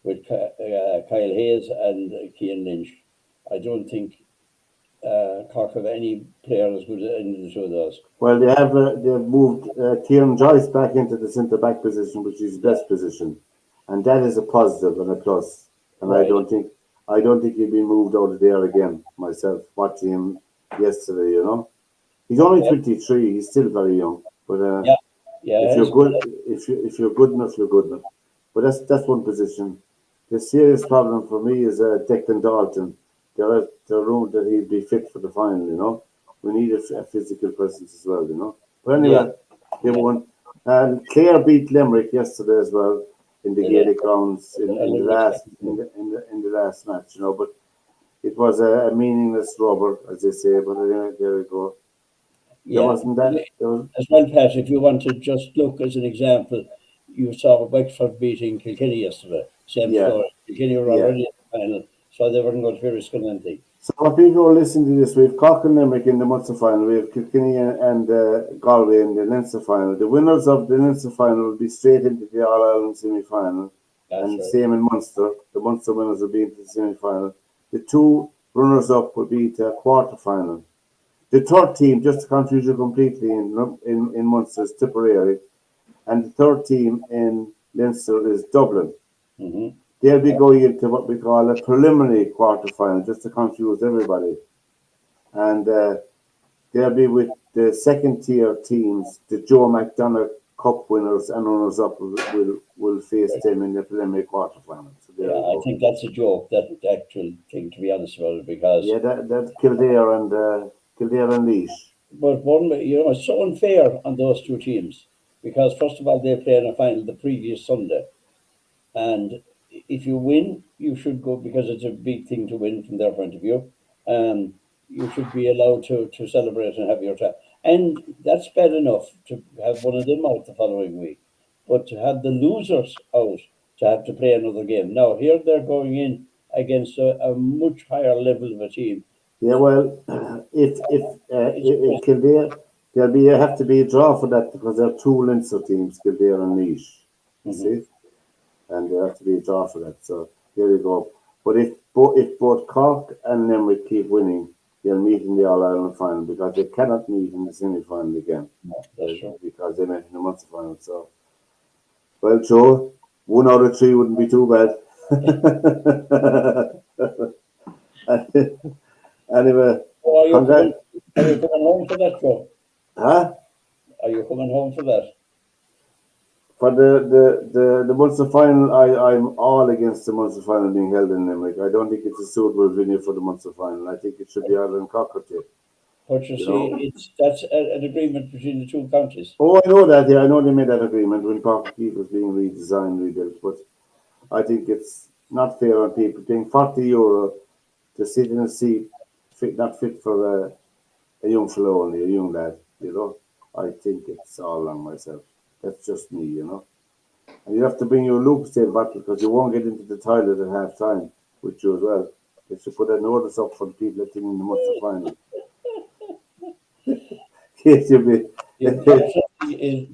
with Kyle Hayes and Cian Lynch. I don't think Cork have any player as good as any of the two of those. Well, they've moved Kieran Joyce back into the centre back position, which is his best position, and that is a positive and a plus. And Right. I don't think he'll be moved out of there again. Myself watching him yesterday, you know, he's only 23. He's still very young, but if you're good, if you're good enough, you're good enough. But that's one position. The serious problem for me is Declan Dalton. There are room that he'll be fit for the final. You know, we need a physical presence as well. You know. But anyway, they won. And Clare beat Limerick yesterday as well in the Gaelic grounds in the last match. You know, but it was a meaningless rubber, as they say. But anyway, there we go. There wasn't that. There was, As well, Pat, if you want to just look as an example, you saw Wexford beating Kilkenny yesterday. Same story. Kilkenny were already in the final, so they weren't going to be risking anything. So for people who are listening to this, we have Cork and Limerick in the Munster final, we have Kilkenny and Galway in the Leinster final. The winners of the Leinster final will be straight into the All-Ireland semi-final, and right. same in Munster. The Munster winners will be into the semi-final. The two runners-up will be to a quarter-final. The third team, just to confuse you completely, in Munster is Tipperary, and the third team in Leinster is Dublin. Mm-hmm. They'll be going into what we call a preliminary quarter-final, just to confuse everybody. And they'll be with the second-tier teams. The Joe McDonagh Cup winners and runners-up will face them in the preliminary quarter-final. So there Yeah, we I go. think that's a joke, that actual thing, to be honest about it, because Yeah, that's Kildare and Laois. but one, it's so unfair on those two teams because first of all they play in a final the previous Sunday, and if you win, you should go because it's a big thing to win from their point of view. You should be allowed to celebrate and have your time, and that's bad enough to have one of them out the following week, but to have the losers out to have to play another game. Now here they're going in against a much higher level of a team. Yeah, well, if Kildare, there have to be a draw for that because there are two Leinster teams, Kildare and Laois. You see, and there have to be a draw for that. So there you go. But if both Cork and Limerick keep winning, they'll meet in the All Ireland final because they cannot meet in the semi final again. No, that's true. Because they met in the Munster final. So, well, Joe, 1 out of 3 wouldn't be too bad. Anyway, Oh, are you congrats. coming home for that, Joe? Huh? Are you coming home for that? For the Munster final, I'm all against the Munster final being held in Limerick. I don't think it's a suitable venue for the Munster final. I think it should be held in Cockatoo. But you see, that's an agreement between the two counties. Oh, I know that. Yeah, I know they made that agreement when Cockatoo was being redesigned, rebuilt. But I think it's not fair on people paying €40 to sit in a seat, not fit for a young fellow only, a young lad. I think it's all wrong myself. That's just me. And you have to bring your Lucasdale bottle because you won't get into the toilet at half time with you as well. They should put a notice up for the people that are in the Munster final. Case you be. Is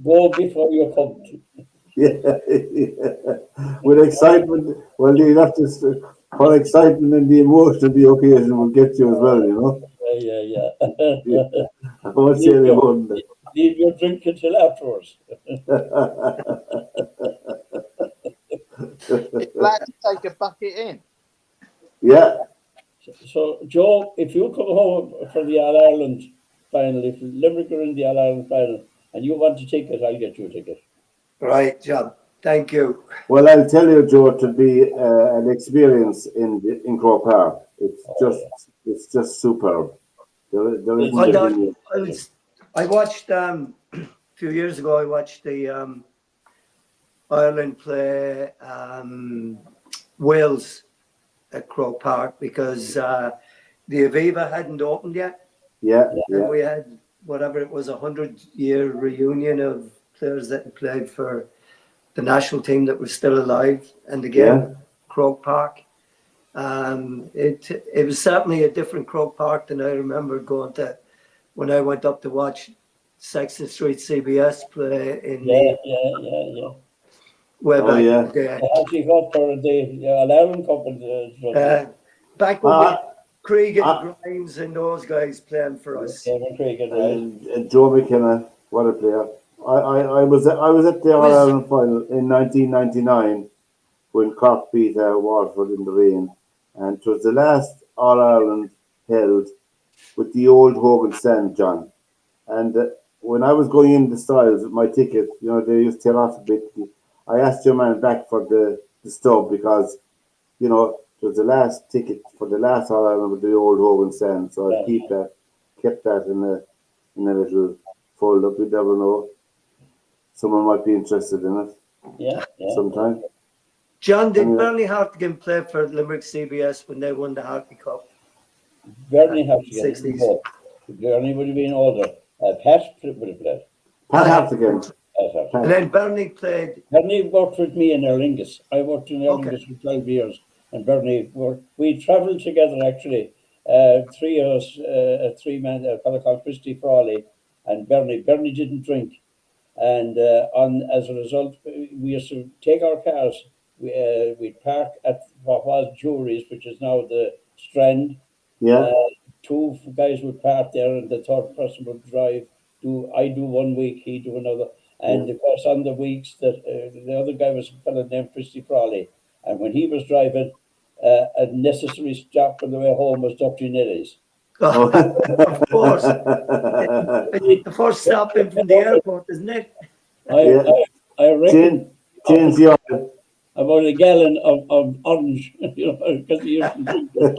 go before you come. Yeah. With excitement, well, you have to, for excitement and the emotion of the occasion will get you as well. Yeah. I won't say they won't. Leave your drink until afterwards. You're allowed to take a bucket in. Yeah. So, Joe, if you come home for the All Ireland final, if Limerick are in the All Ireland final, and you want a ticket, I'll get you a ticket. Right, John. Thank you. Well, I'll tell you, Joe, it would be an experience in Croke Park. It's just superb. There isn't I watched a few years ago. I watched the Ireland play Wales at Croke Park because the Aviva hadn't opened yet. Yeah. And we had whatever it was, 100-year reunion of players that had played for the national team that was still alive, and again, Croke Park. It was certainly a different Croke Park than I remember going to when I went up to watch Sexton Street CBS play in way back in the day. Actually got for the All-Ireland Cup. Back when Craig and Grimes and those guys playing for us. And Joe McKenna, what a player. I was at the All-Ireland final in 1999 when Cork beat Waterford in the rain, and it was the last All-Ireland held with the old Hogan stand, John. And when I was going in the styles with my ticket, they used to tear off a bit. I asked your man back for the stub because, it was the last ticket for the last All-Ireland with the old Hogan stand. So I kept that in a little fold up. You never know. Someone might be interested in it. Yeah. Sometime. John, did Bernie Hartigan play for Limerick CBS when they won the Harty Cup? Bernie Hartigan. 60s. Bernie would have been older. Pat would have played. Pat Hartigan. And then Bernie played. Bernie worked with me in Aer Lingus. I worked in Aer Lingus for 12 years. And Bernie, we travelled together actually. 3 of us, a three-man, a fellow called Christy Frawley, and Bernie. Bernie didn't drink. And as a result, we used to take our cars we'd park at what was Jury's, which is now the Strand. Yeah. Two guys would park there, and the third person would drive. I do 1 week, he do another. And of course, on the weeks that the other guy was a fellow named Christy Crawley, and when he was driving, a necessary stop on the way home was Dr. Nelly's. Oh. Of course. It's the first stop in from the airport, isn't it? I reckon Change the oil. about a gallon of orange, because he used to drink it.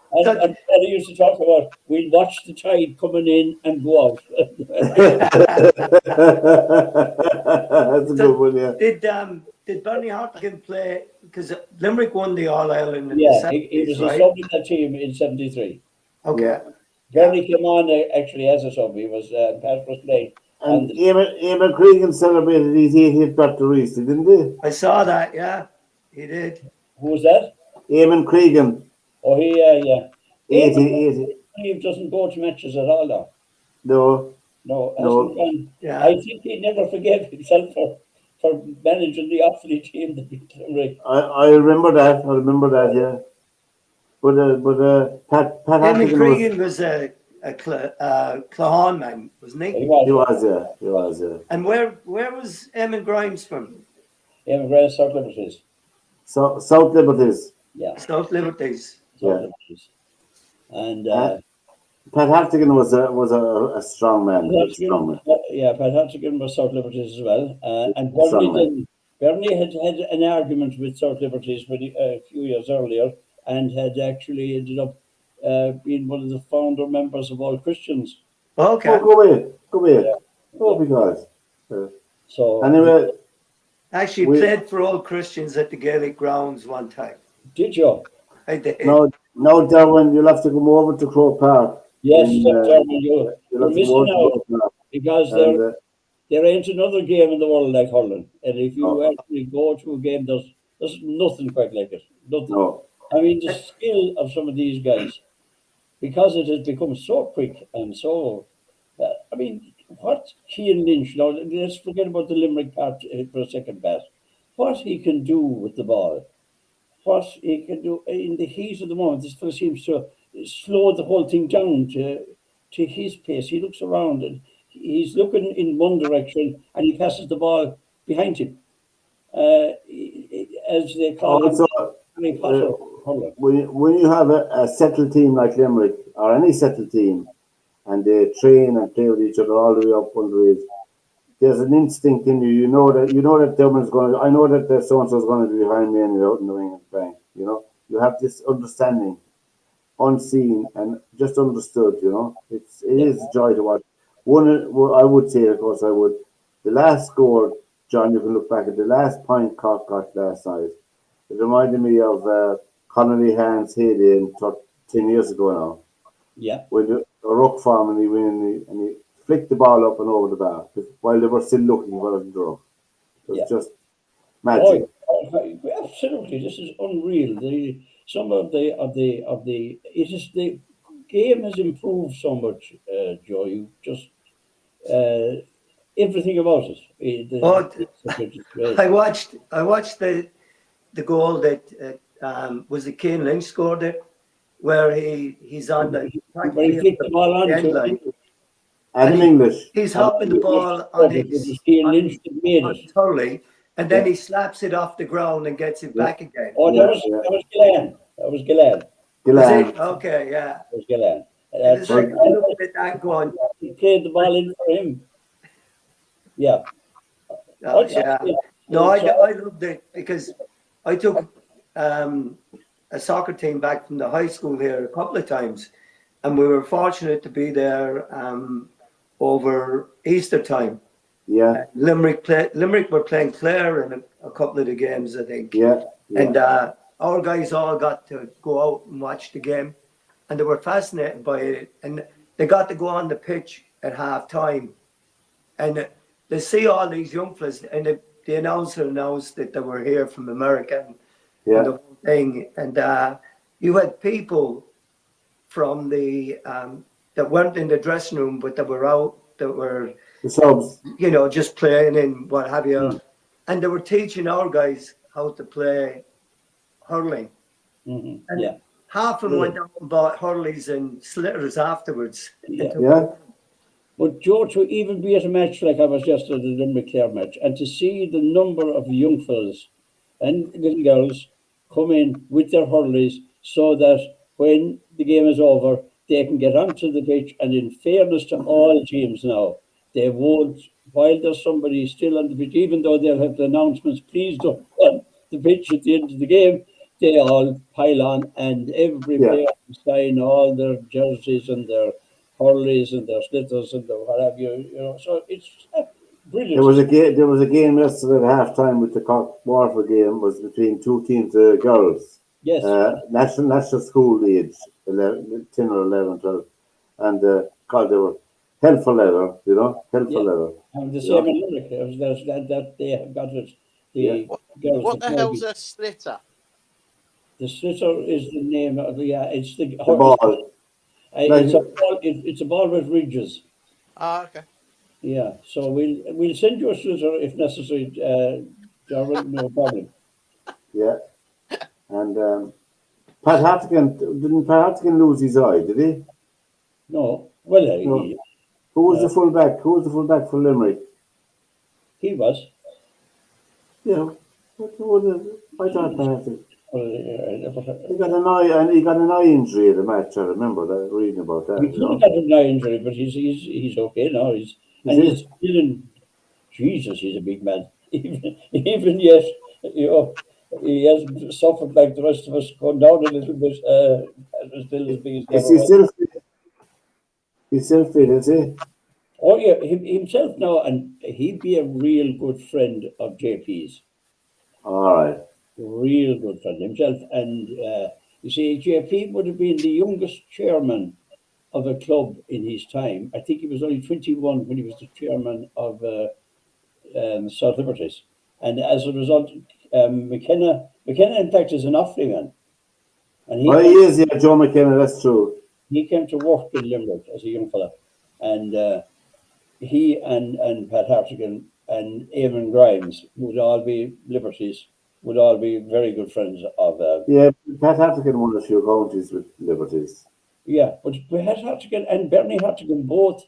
And I used to talk about, we'd watch the tide coming in and go out. That's a good one, yeah. Did Bernie Hartigan play, because Limerick won the All-Ireland in Yeah, the 70s, he was right? a sub in that team in 73. Okay. Bernie came on actually as a sub. He was, Pat was playing. And Eamon Cregan celebrated his 80th birthday, didn't he? I saw that, yeah. He did. Who was that? Eamon Cregan. Oh, yeah. 80. He doesn't go to matches at all now. No. And Yeah. I think he never forgave himself for managing the Offaly team that beat Limerick. I remember that, yeah. But Pat Eamon Hartigan Cregan was a Clahan man, wasn't he? He was. He was, yeah. And where was Eamon Grimes from? Eamon Grimes, South Liberties. South Liberties. Yeah. South Liberties. South Liberties. And Pat Hartigan was a strong man. Yeah, Pat Hartigan was South Liberties as well. And Bernie had an argument with South Liberties a few years earlier, and had actually ended up being one of the founder members of All Christians. Okay. Oh, go away. Yeah. Oh, because. So anyway, actually played for All Christians at the Gaelic grounds one time. Did you? I did. No, Derwynne, you'll have to come over to Croke Park. Yes, you're missing out, because there ain't another game in the world like hurling. And if you actually go to a game, there's nothing quite like it. Nothing. No. I mean, the skill of some of these guys, because it has become so quick and so. I mean, what Cian Lynch, let's forget about the Limerick part for a second, Pat. What he can do with the ball, what he can do in the heat of the moment, this fellow seems to slow the whole thing down to his pace. He looks around and he's looking in one direction and he passes the ball behind him. As they call it. When you have a settled team like Limerick, or any settled team, and they train and play with each other all the way up underage, there's an instinct in you. You know that Derwynne's going to. I know that so and so is going to be behind me and out in the ring and playing. You have this understanding, unseen and just understood. It is a joy to watch. I would say, of course, the last score, John. You can look back at the last point Cork got last night. It reminded me of Connolly Hand's heyday 10 years ago now. Yeah. When the ruck form and he flicked the ball up and over the bar while they were still looking for the ruck. It was just magic. Absolutely, this is unreal. The game has improved so much, Joe. You just everything about it. I watched the goal that was it Cian Lynch scored it, where he's on the ball on end line. Adam English. He's hopping the ball on his Hurley, and then he slaps it off the ground and gets it back again. Oh, that was Gillane. That was Gillane. Okay, yeah. That was Gillane. I looked at that going. He played the ball in for him. Yeah. Yeah. No, I loved it because I took a soccer team back from the high school here a couple of times, and we were fortunate to be there over Easter time. Yeah. Limerick were playing Clare in a couple of the games, I think. Yeah. And our guys all got to go out and watch the game, and they were fascinated by it. And they got to go on the pitch at half time, and they see all these young fellas, and the announcer announced that they were here from America and the whole thing. And you had people from the that weren't in the dressing room, but that were out, that were the subs, just playing and what have you. and they were teaching our guys how to play hurling. Mm-hmm. And Yeah. half of them went out and bought hurleys and slitters afterwards. Yeah. But Joe, to even be at a match like I was just at the Limerick Clare match, and to see the number of young fellas and little girls come in with their hurleys, so that when the game is over, they can get onto the pitch. And in fairness to all teams now, they won't, while there's somebody still on the pitch, even though they'll have the announcements, please don't on the pitch at the end of the game, they all pile on, and every Yeah. player can sign all their jerseys and their hurleys and their slitters and their what have you. You know, so it's brilliant. There was a game. There was a game yesterday at half time with the Cork Waterford game. Was between two teams of girls. Yes. National school age, 11, 10 or 11, 12. And God, they were hell for leather, you know, hell for leather. And the same in Limerick. There's that they have got it. The girls. What the hell's a slitter? The slitter is the name of it's the ball. It's a ball with ridges. Ah, okay. Yeah, so we'll send you a slitter if necessary, Derwynne, no problem. Yeah. And Pat Hartigan, didn't Pat Hartigan lose his eye, did he? No. Well, No. Who was the fullback? Who was the fullback for Limerick? He was. Yeah. I thought Pat Hartigan. He He got an eye, and he got an eye injury at the match. I remember that, reading about that. could have got an eye injury, but he's okay now. He's still in. Jesus, he's a big man. Even yet, you know, he hasn't suffered like the rest of us, gone down a little bit. Still as big as Is he still fit? He's still fit, is he? Oh yeah, himself now, and he'd be a real good friend of JP's. All right. Real good friend himself, and you see, JP would have been the youngest chairman of a club in his time. I think he was only 21 when he was the chairman of South Liberties, and as a result, McKenna in fact is an Offaly man, and He is, yeah, Joe McKenna. That's true. he came to work in Limerick as a young fella, and he and Pat Hartigan and Eamon Grimes would all be Liberties. Would all be very good friends of. Yeah, Pat Hartigan won a few counties with Liberties. Yeah, but Pat Hartigan and Bernie Hartigan both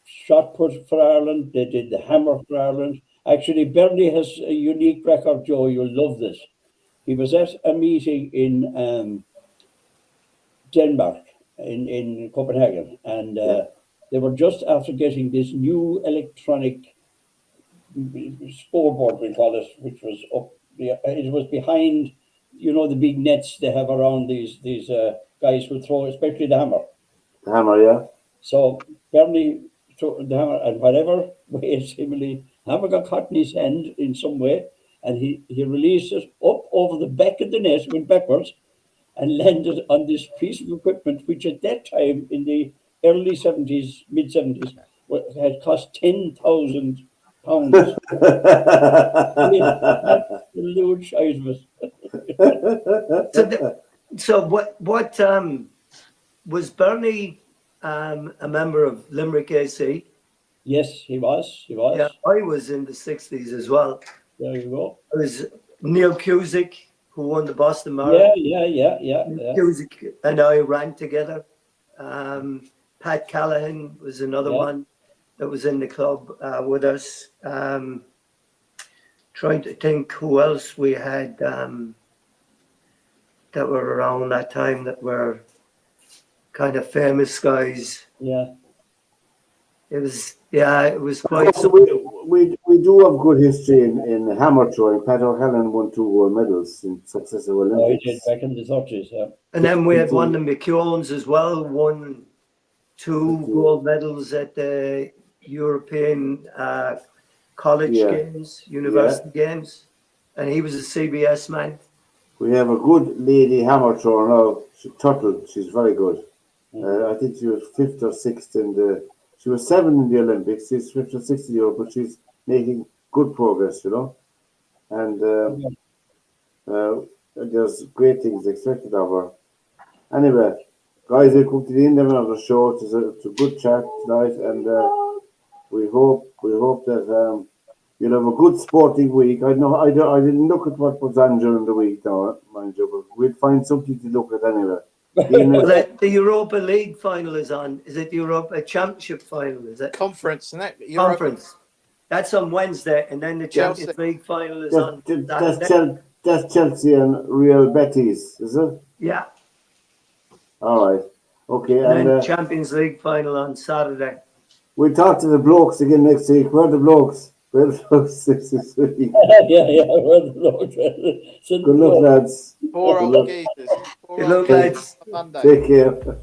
shot put for Ireland. They did the hammer for Ireland. Actually, Bernie has a unique record, Joe. You'll love this. He was at a meeting in Denmark, in Copenhagen, and they were just after getting this new electronic scoreboard, we call it, which was up. It was behind, you know, the big nets they have around these guys who throw, especially the hammer. The hammer, yeah. So Bernie threw the hammer, and whatever way, seemingly, hammer got caught in his hand in some way, and he released it up over the back of the net, went backwards, and landed on this piece of equipment, which at that time in the early 70s, mid 70s, had cost £10,000. Absolute shite of it. So what was Bernie a member of Limerick AC? Yes, he was. Yeah, I was in the 60s as well. There you go. It was Neil Cusick who won the Boston Marathon. Yeah. Cusick and I ran together. Pat Callahan was another one that was in the club with us. Trying to think who else we had that were around that time that were kind of famous guys. Yeah. It was quite. So we do have good history in hammer throwing. Pat O'Halloran won 2 gold medals in successive Olympics. Oh, he did back in the 30s, yeah. And then we had one of the McKeowns as well, won 2 gold medals at the European college games, university games, and he was a CBS man. We have a good lady hammer thrower now, Tuttle. She's very good. I think she was 5th or 6th in the. She was 7 in the Olympics. She's 5th or 6th in Europe, but she's making good progress, you know. And there's great things expected of her. Anyway, guys, we come to the end of another show. It's a good chat tonight, and we hope that You'll have a good sporting week. I didn't look at what was on during the week, now, mind you, but we'd find something to look at anyway. Well, the Europa League final is on. Is it the Europa Championship final? Is it Conference, isn't it? conference? That's on Wednesday, and then the Chelsea. Champions League final is on That's, Saturday. that's Chelsea and Real Betis, is it? Yeah, All right. Okay, and then and Champions League final on Saturday. we'll talk to the blokes again next week. Where are the blokes? Where are the blokes this week? yeah. Well, look, Good luck, lads. Four Good old luck. geezers. Four Good old luck, geezers lads. on Monday. Take care.